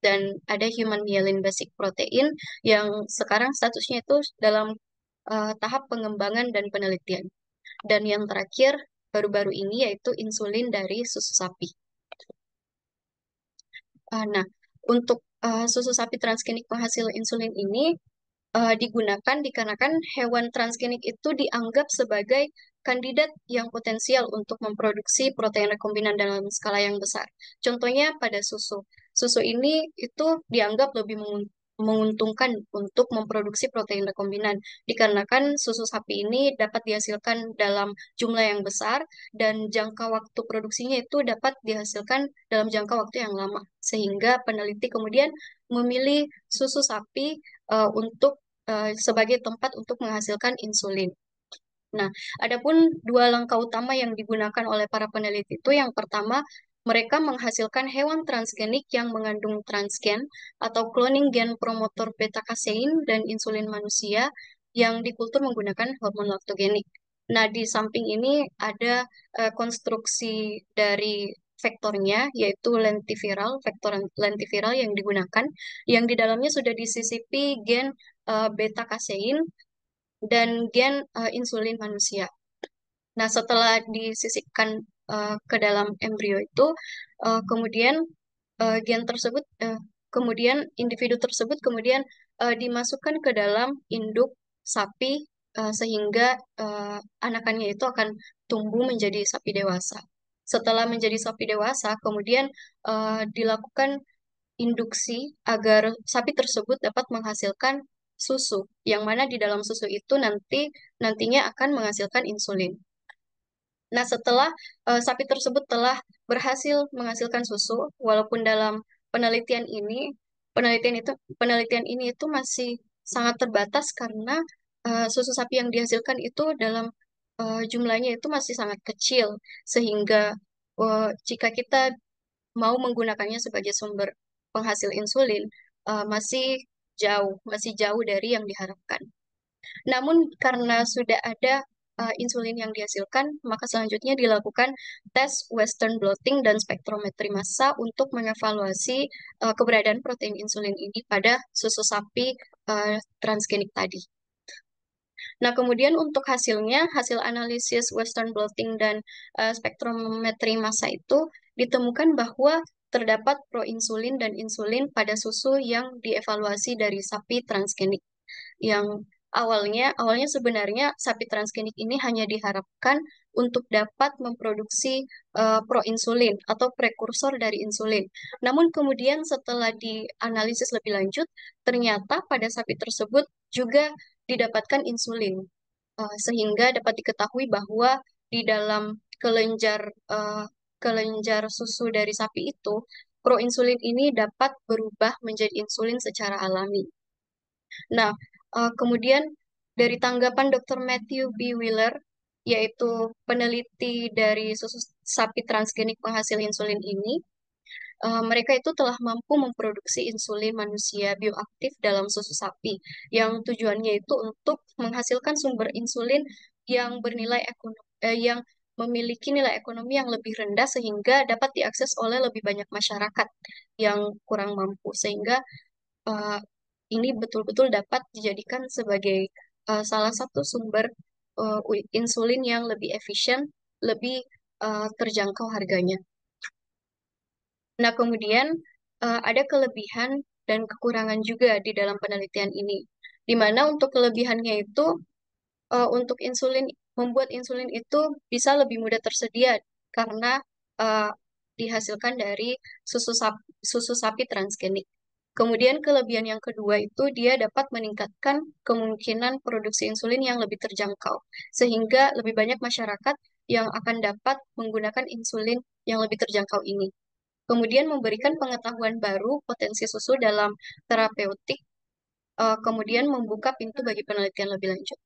Speaker 6: Dan ada human myelin basic protein yang sekarang statusnya itu dalam tahap pengembangan dan penelitian. Dan yang terakhir baru-baru ini yaitu insulin dari susu sapi. Nah, untuk susu sapi transgenik penghasil insulin ini digunakan dikarenakan hewan transgenik itu dianggap sebagai kandidat yang potensial untuk memproduksi protein rekombinan dalam skala yang besar. Contohnya pada susu. Susu ini itu dianggap lebih menguntungkan untuk memproduksi protein rekombinan dikarenakan susu sapi ini dapat dihasilkan dalam jumlah yang besar dan jangka waktu produksinya itu dapat dihasilkan dalam jangka waktu yang lama, sehingga peneliti kemudian memilih susu sapi untuk sebagai tempat untuk menghasilkan insulin. Nah, adapun dua langkah utama yang digunakan oleh para peneliti itu, yang pertama, mereka menghasilkan hewan transgenik yang mengandung transgen atau cloning gen promotor beta kasein dan insulin manusia yang dikultur menggunakan hormon laktogenik. Nah, di samping ini ada konstruksi dari vektornya, yaitu lentiviral, vektor lentiviral yang digunakan, yang di dalamnya sudah disisipi gen beta kasein dan gen insulin manusia. Nah, setelah disisipkan ke dalam embrio itu, kemudian gen tersebut, kemudian individu tersebut kemudian dimasukkan ke dalam induk sapi sehingga anakannya itu akan tumbuh menjadi sapi dewasa. Setelah menjadi sapi dewasa, kemudian dilakukan induksi agar sapi tersebut dapat menghasilkan susu, yang mana di dalam susu itu nantinya akan menghasilkan insulin. Nah, setelah sapi tersebut telah berhasil menghasilkan susu, walaupun dalam penelitian ini, penelitian ini itu masih sangat terbatas karena susu sapi yang dihasilkan itu dalam jumlahnya itu masih sangat kecil, sehingga jika kita mau menggunakannya sebagai sumber penghasil insulin, masih jauh dari yang diharapkan. Namun karena sudah ada insulin yang dihasilkan, maka selanjutnya dilakukan tes Western blotting dan spektrometri massa untuk mengevaluasi keberadaan protein insulin ini pada susu sapi transgenik tadi. Nah, kemudian untuk hasilnya, hasil analisis Western blotting dan spektrometri massa itu ditemukan bahwa terdapat proinsulin dan insulin pada susu yang dievaluasi dari sapi transgenik, yang awalnya sebenarnya sapi transgenik ini hanya diharapkan untuk dapat memproduksi proinsulin atau prekursor dari insulin. Namun kemudian setelah dianalisis lebih lanjut, ternyata pada sapi tersebut juga didapatkan insulin, sehingga dapat diketahui bahwa di dalam kelenjar susu dari sapi itu, proinsulin ini dapat berubah menjadi insulin secara alami. Nah, kemudian dari tanggapan Dr. Matthew B. Wheeler, yaitu peneliti dari susu sapi transgenik penghasil insulin ini, mereka itu telah mampu memproduksi insulin manusia bioaktif dalam susu sapi, yang tujuannya itu untuk menghasilkan sumber insulin yang yang memiliki nilai ekonomi yang lebih rendah sehingga dapat diakses oleh lebih banyak masyarakat yang kurang mampu, sehingga uh, ini betul-betul dapat dijadikan sebagai salah satu sumber insulin yang lebih efisien, lebih terjangkau harganya. Nah, kemudian ada kelebihan dan kekurangan juga di dalam penelitian ini, di mana untuk kelebihannya itu untuk membuat insulin itu bisa lebih mudah tersedia karena uh, dihasilkan dari susu sapi transgenik. Kemudian kelebihan yang kedua itu dia dapat meningkatkan kemungkinan produksi insulin yang lebih terjangkau, sehingga lebih banyak masyarakat yang akan dapat menggunakan insulin yang lebih terjangkau ini. Kemudian memberikan pengetahuan baru potensi susu dalam terapeutik, kemudian membuka pintu bagi penelitian lebih lanjut.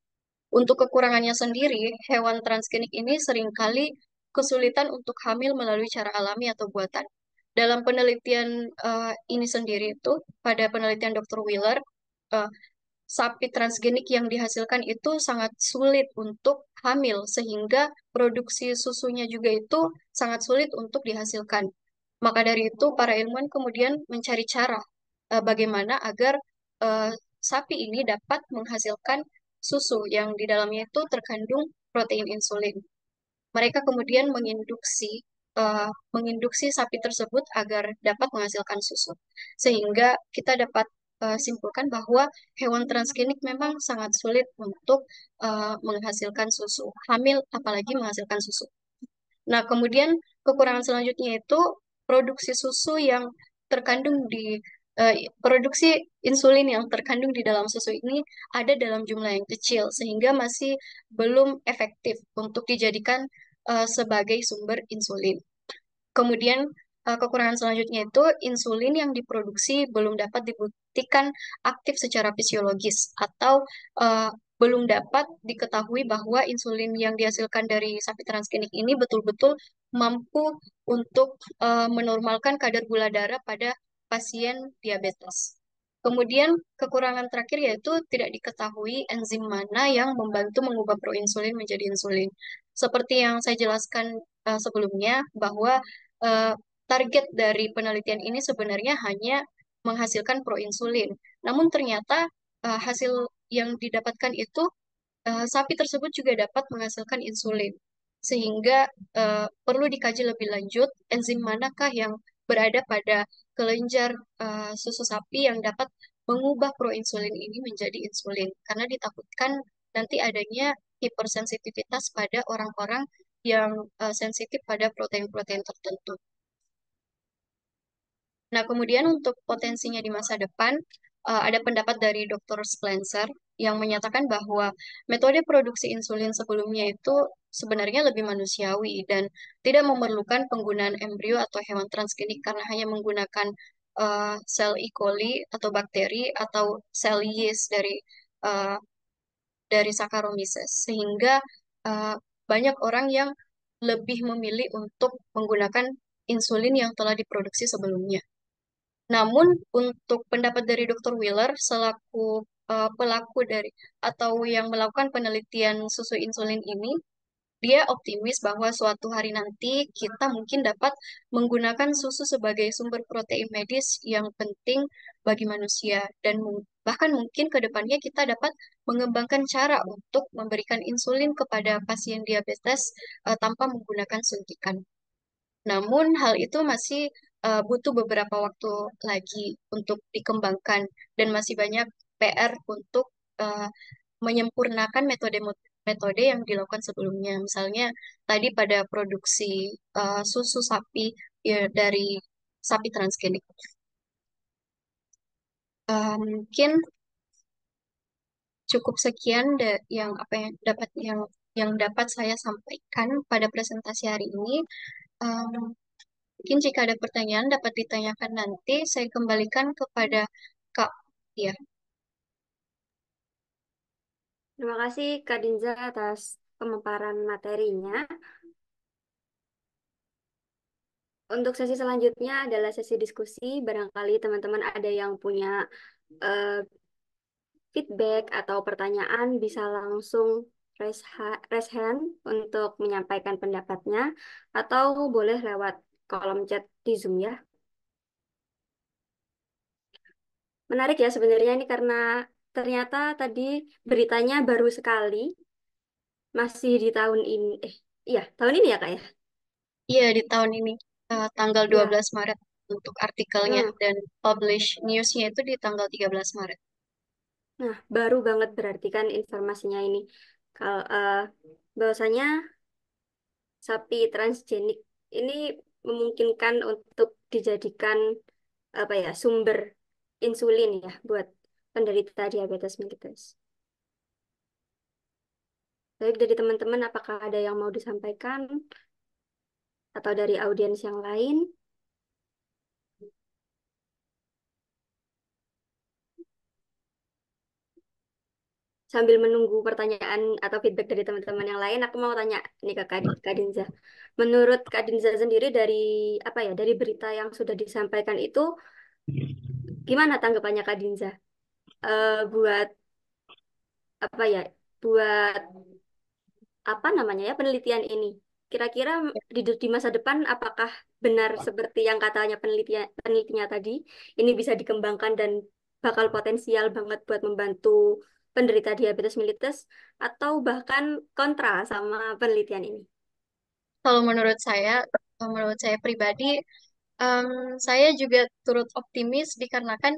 Speaker 6: Untuk kekurangannya sendiri, hewan transgenik ini seringkali kesulitan untuk hamil melalui cara alami atau buatan. Dalam penelitian ini sendiri itu, pada penelitian Dr. Wheeler, eh, sapi transgenik yang dihasilkan itu sangat sulit untuk hamil, sehingga produksi susunya juga itu sangat sulit untuk dihasilkan. Maka dari itu, para ilmuwan kemudian mencari cara bagaimana agar eh, sapi ini dapat menghasilkan susu yang di dalamnya itu terkandung protein insulin. Mereka kemudian menginduksi sapi tersebut agar dapat menghasilkan susu. Sehingga kita dapat simpulkan bahwa hewan transgenik memang sangat sulit untuk menghasilkan susu, hamil apalagi menghasilkan susu. Nah, kemudian kekurangan selanjutnya itu produksi susu yang terkandung di produksi insulin yang terkandung di dalam susu ini ada dalam jumlah yang kecil sehingga masih belum efektif untuk dijadikan sebagai sumber insulin. Kemudian kekurangan selanjutnya itu insulin yang diproduksi belum dapat dibuktikan aktif secara fisiologis atau eh, belum dapat diketahui bahwa insulin yang dihasilkan dari sapi transgenik ini betul-betul mampu untuk menormalkan kadar gula darah pada pasien diabetes. Kemudian kekurangan terakhir yaitu tidak diketahui enzim mana yang membantu mengubah proinsulin menjadi insulin. Seperti yang saya jelaskan sebelumnya bahwa eh, target dari penelitian ini sebenarnya hanya menghasilkan proinsulin. Namun ternyata hasil yang didapatkan itu sapi tersebut juga dapat menghasilkan insulin. Sehingga perlu dikaji lebih lanjut enzim manakah yang berada pada kelenjar susu sapi yang dapat mengubah proinsulin ini menjadi insulin. Karena ditakutkan nanti adanya hipersensitivitas pada orang-orang yang sensitif pada protein-protein tertentu. Nah, kemudian untuk potensinya di masa depan, ada pendapat dari Dr. Splencer yang menyatakan bahwa metode produksi insulin sebelumnya itu sebenarnya lebih manusiawi dan tidak memerlukan penggunaan embrio atau hewan transgenik karena hanya menggunakan sel E. coli atau bakteri atau sel yeast uh, dari Saccharomyces sehingga uh, banyak orang yang lebih memilih untuk menggunakan insulin yang telah diproduksi sebelumnya. Namun untuk pendapat dari Dr. Wheeler selaku pelaku dari atau yang melakukan penelitian susu insulin ini, dia optimis bahwa suatu hari nanti kita mungkin dapat menggunakan susu sebagai sumber protein medis yang penting bagi manusia dan bahkan mungkin ke depannya kita dapat mengembangkan cara untuk memberikan insulin kepada pasien diabetes tanpa menggunakan suntikan. Namun hal itu masih butuh beberapa waktu lagi untuk dikembangkan dan masih banyak PR untuk uh, menyempurnakan metode yang dilakukan sebelumnya. Misalnya tadi pada produksi susu sapi ya, dari sapi transgenik. Mungkin cukup sekian yang apa yang dapat saya sampaikan pada presentasi hari ini. Um, Mungkin jika ada pertanyaan dapat ditanyakan nanti. Saya kembalikan kepada Kak. Ya,
Speaker 3: Terima kasih Kak Dinza atas pemaparan materinya. Untuk sesi selanjutnya adalah sesi diskusi. Barangkali teman-teman ada yang punya eh, feedback atau pertanyaan bisa langsung raise hand untuk menyampaikan pendapatnya atau boleh lewat kolom chat di Zoom ya. Menarik ya sebenarnya ini karena ternyata tadi beritanya baru sekali, masih di tahun ini. Iya, tahun ini ya Kak ya?
Speaker 6: iya di tahun ini tanggal
Speaker 3: Ya,
Speaker 6: 12 Maret untuk artikelnya
Speaker 3: nah,
Speaker 6: dan publish newsnya itu di tanggal 13 Maret.
Speaker 3: nah baru banget berarti kan informasinya ini. Kalau bahwasanya sapi transgenik ini memungkinkan untuk dijadikan apa ya sumber insulin ya buat penderita diabetes mellitus. Baik dari teman-teman, apakah ada yang mau disampaikan atau dari audiens yang lain? Sambil menunggu pertanyaan atau feedback dari teman-teman yang lain, aku mau tanya nih ke Kak Dinza. Menurut Kak Dinza sendiri dari apa ya, dari berita yang sudah disampaikan itu, gimana tanggapannya Kak Dinza? Buat apa ya, buat apa namanya ya penelitian ini. Kira-kira di masa depan apakah benar seperti yang katanya penelitinya tadi, ini bisa dikembangkan dan bakal potensial banget buat membantu penderita diabetes mellitus atau bahkan kontra sama penelitian ini?
Speaker 6: Kalau menurut saya pribadi, em, saya juga turut optimis dikarenakan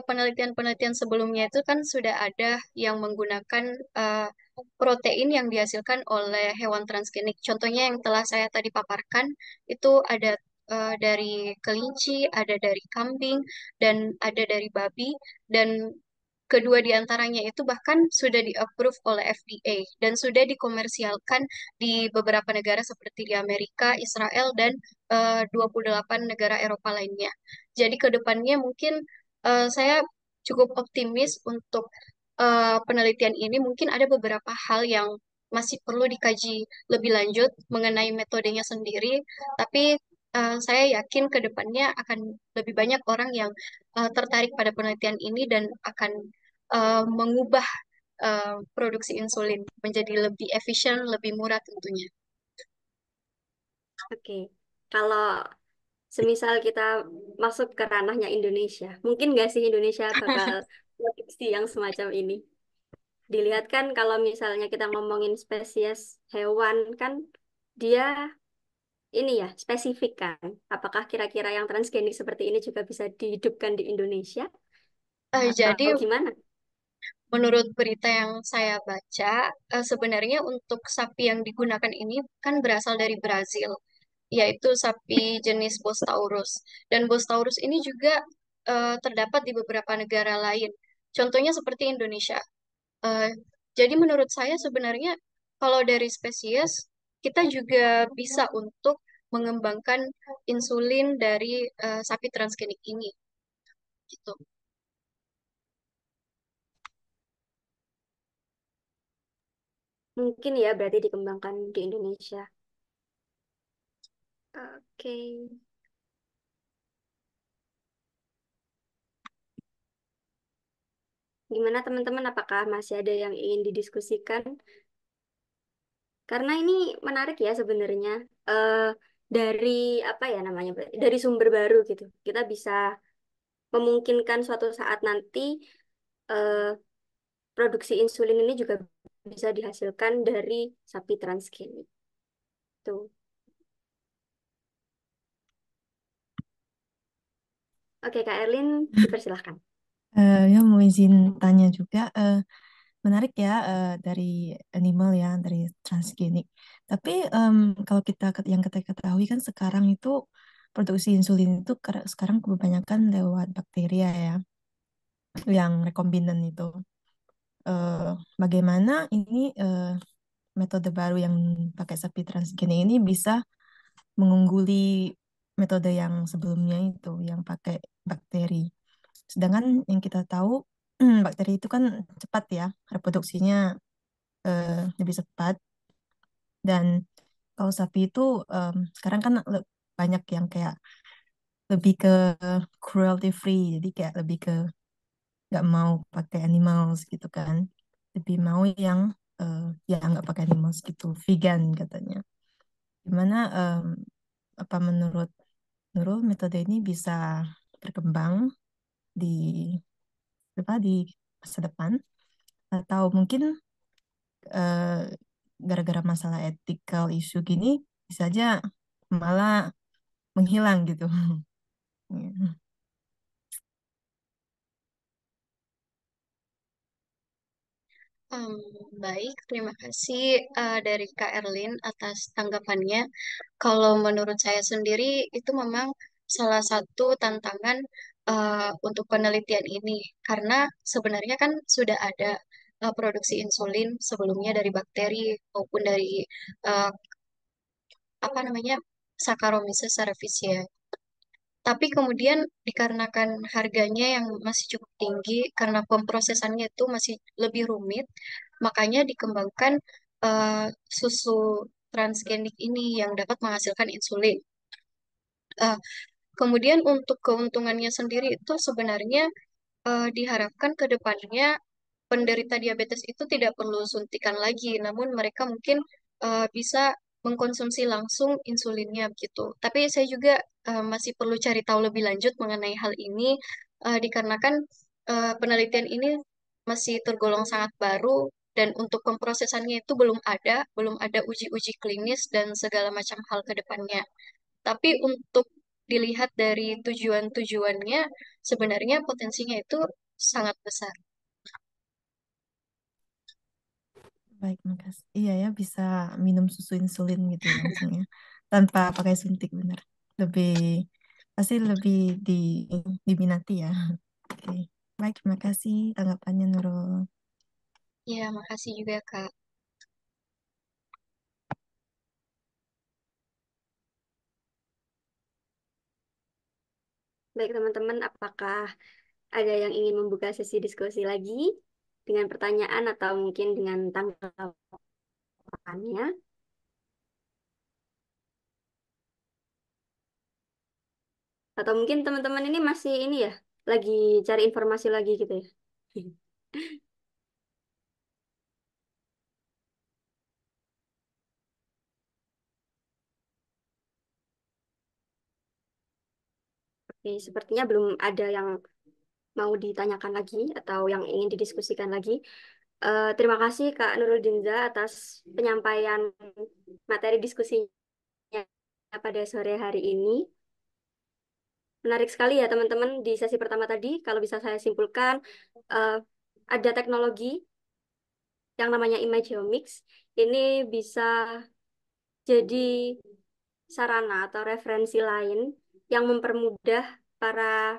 Speaker 6: penelitian-penelitian sebelumnya itu kan sudah ada yang menggunakan eh, protein yang dihasilkan oleh hewan transgenik. Contohnya yang telah saya tadi paparkan itu ada dari kelinci, ada dari kambing, dan ada dari babi, dan kedua di antaranya itu bahkan sudah di-approve oleh FDA dan sudah dikomersialkan di beberapa negara seperti di Amerika, Israel, dan 28 negara Eropa lainnya. Jadi ke depannya mungkin saya cukup optimis untuk penelitian ini. Mungkin ada beberapa hal yang masih perlu dikaji lebih lanjut mengenai metodenya sendiri, tapi saya yakin ke depannya akan lebih banyak orang yang tertarik pada penelitian ini dan akan mengubah produksi insulin menjadi lebih efisien, lebih murah tentunya.
Speaker 3: Oke, kalau semisal kita masuk ke ranahnya Indonesia, mungkin nggak sih Indonesia bakal produksi yang semacam ini? Dilihat kan kalau misalnya kita ngomongin spesies hewan kan dia ini ya spesifik kan. Apakah kira-kira yang transgenik seperti ini juga bisa dihidupkan di Indonesia
Speaker 6: Jadi
Speaker 3: atau gimana?
Speaker 6: menurut berita yang saya baca, sebenarnya untuk sapi yang digunakan ini kan berasal dari Brazil, yaitu sapi jenis Bos Taurus. Dan Bos Taurus ini juga terdapat di beberapa negara lain. Contohnya seperti Indonesia. Eh, jadi menurut saya sebenarnya kalau dari spesies kita juga bisa untuk mengembangkan insulin dari sapi transgenik ini gitu.
Speaker 3: Mungkin ya berarti dikembangkan di Indonesia. Oke. Gimana teman-teman? Apakah masih ada yang ingin didiskusikan? Karena ini menarik ya sebenarnya. Eh dari apa ya namanya? Dari sumber baru gitu. Kita bisa memungkinkan suatu saat nanti eh, produksi insulin ini juga bisa dihasilkan dari sapi transgenik. Tuh. Oke, Kak Erlin, dipersilahkan.
Speaker 4: Ya mau izin tanya juga, menarik ya dari animal ya, dari transgenik. Tapi kalau yang kita ketahui kan sekarang itu produksi insulin itu sekarang kebanyakan lewat bakteria ya, yang rekombinan itu. Eh, Bagaimana ini metode baru yang pakai sapi transgenik ini bisa mengungguli metode yang sebelumnya itu, yang pakai bakteri. Sedangkan yang kita tahu, bakteri itu kan cepat ya, reproduksinya lebih cepat. Dan kalau sapi itu sekarang kan banyak yang kayak lebih ke cruelty free, jadi kayak lebih ke nggak mau pakai animals gitu kan, lebih mau yang eh, ya nggak pakai animals gitu, vegan katanya. Gimana apa menurut Nurul metode ini bisa berkembang di di masa depan atau mungkin eh, gara-gara masalah ethical issue gini bisa aja malah menghilang gitu.
Speaker 6: Em, Baik, terima kasih dari Kak Erlin atas tanggapannya. Kalau menurut saya sendiri itu memang salah satu tantangan untuk penelitian ini karena sebenarnya kan sudah ada produksi insulin sebelumnya dari bakteri maupun dari uh, apa namanya Saccharomyces cerevisiae. Tapi kemudian dikarenakan harganya yang masih cukup tinggi karena pemprosesannya itu masih lebih rumit, makanya dikembangkan susu transgenik ini yang dapat menghasilkan insulin. Eh, Kemudian untuk keuntungannya sendiri itu sebenarnya diharapkan ke depannya penderita diabetes itu tidak perlu suntikan lagi, namun mereka mungkin bisa mengkonsumsi langsung insulinnya begitu. Tapi saya juga masih perlu cari tahu lebih lanjut mengenai hal ini, dikarenakan penelitian ini masih tergolong sangat baru dan untuk pemprosesannya itu belum ada uji-uji klinis dan segala macam hal ke depannya. Tapi untuk dilihat dari tujuan-tujuannya, sebenarnya potensinya itu sangat besar.
Speaker 4: Baik, makasih. Iya ya, bisa minum susu insulin gitu ya langsung ya, tanpa pakai suntik, benar. Lebih, pasti lebih diminati ya. Oke, baik, terima kasih tanggapannya Nurul.
Speaker 6: Ya, makasih juga, Kak.
Speaker 3: Baik teman-teman, apakah ada yang ingin membuka sesi diskusi lagi dengan pertanyaan atau mungkin dengan tanggapannya? Atau mungkin teman-teman ini masih ini ya, lagi cari informasi lagi gitu ya? Oke, sepertinya belum ada yang mau ditanyakan lagi atau yang ingin didiskusikan lagi. Terima kasih Kak Nurul Dinza atas penyampaian materi diskusinya pada sore hari ini. Menarik sekali ya teman-teman di sesi pertama tadi. Kalau bisa saya simpulkan, eh, ada teknologi yang namanya Imageomics. Ini bisa jadi sarana atau referensi lain yang mempermudah para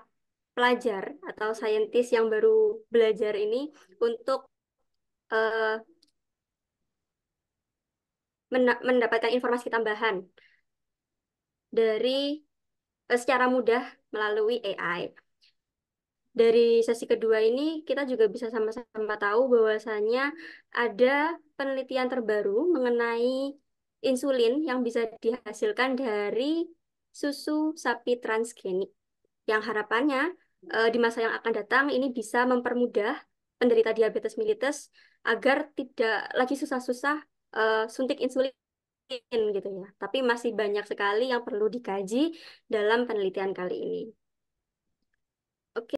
Speaker 3: pelajar atau saintis yang baru belajar ini untuk eh, mendapatkan informasi tambahan dari secara mudah melalui AI. Dari sesi kedua ini kita juga bisa sama-sama tahu bahwasannya ada penelitian terbaru mengenai insulin yang bisa dihasilkan dari susu sapi transgenik. Yang harapannya di masa yang akan datang ini bisa mempermudah penderita diabetes mellitus agar tidak lagi susah-susah suntik insulin gitu ya. Tapi masih banyak sekali yang perlu dikaji dalam penelitian kali ini.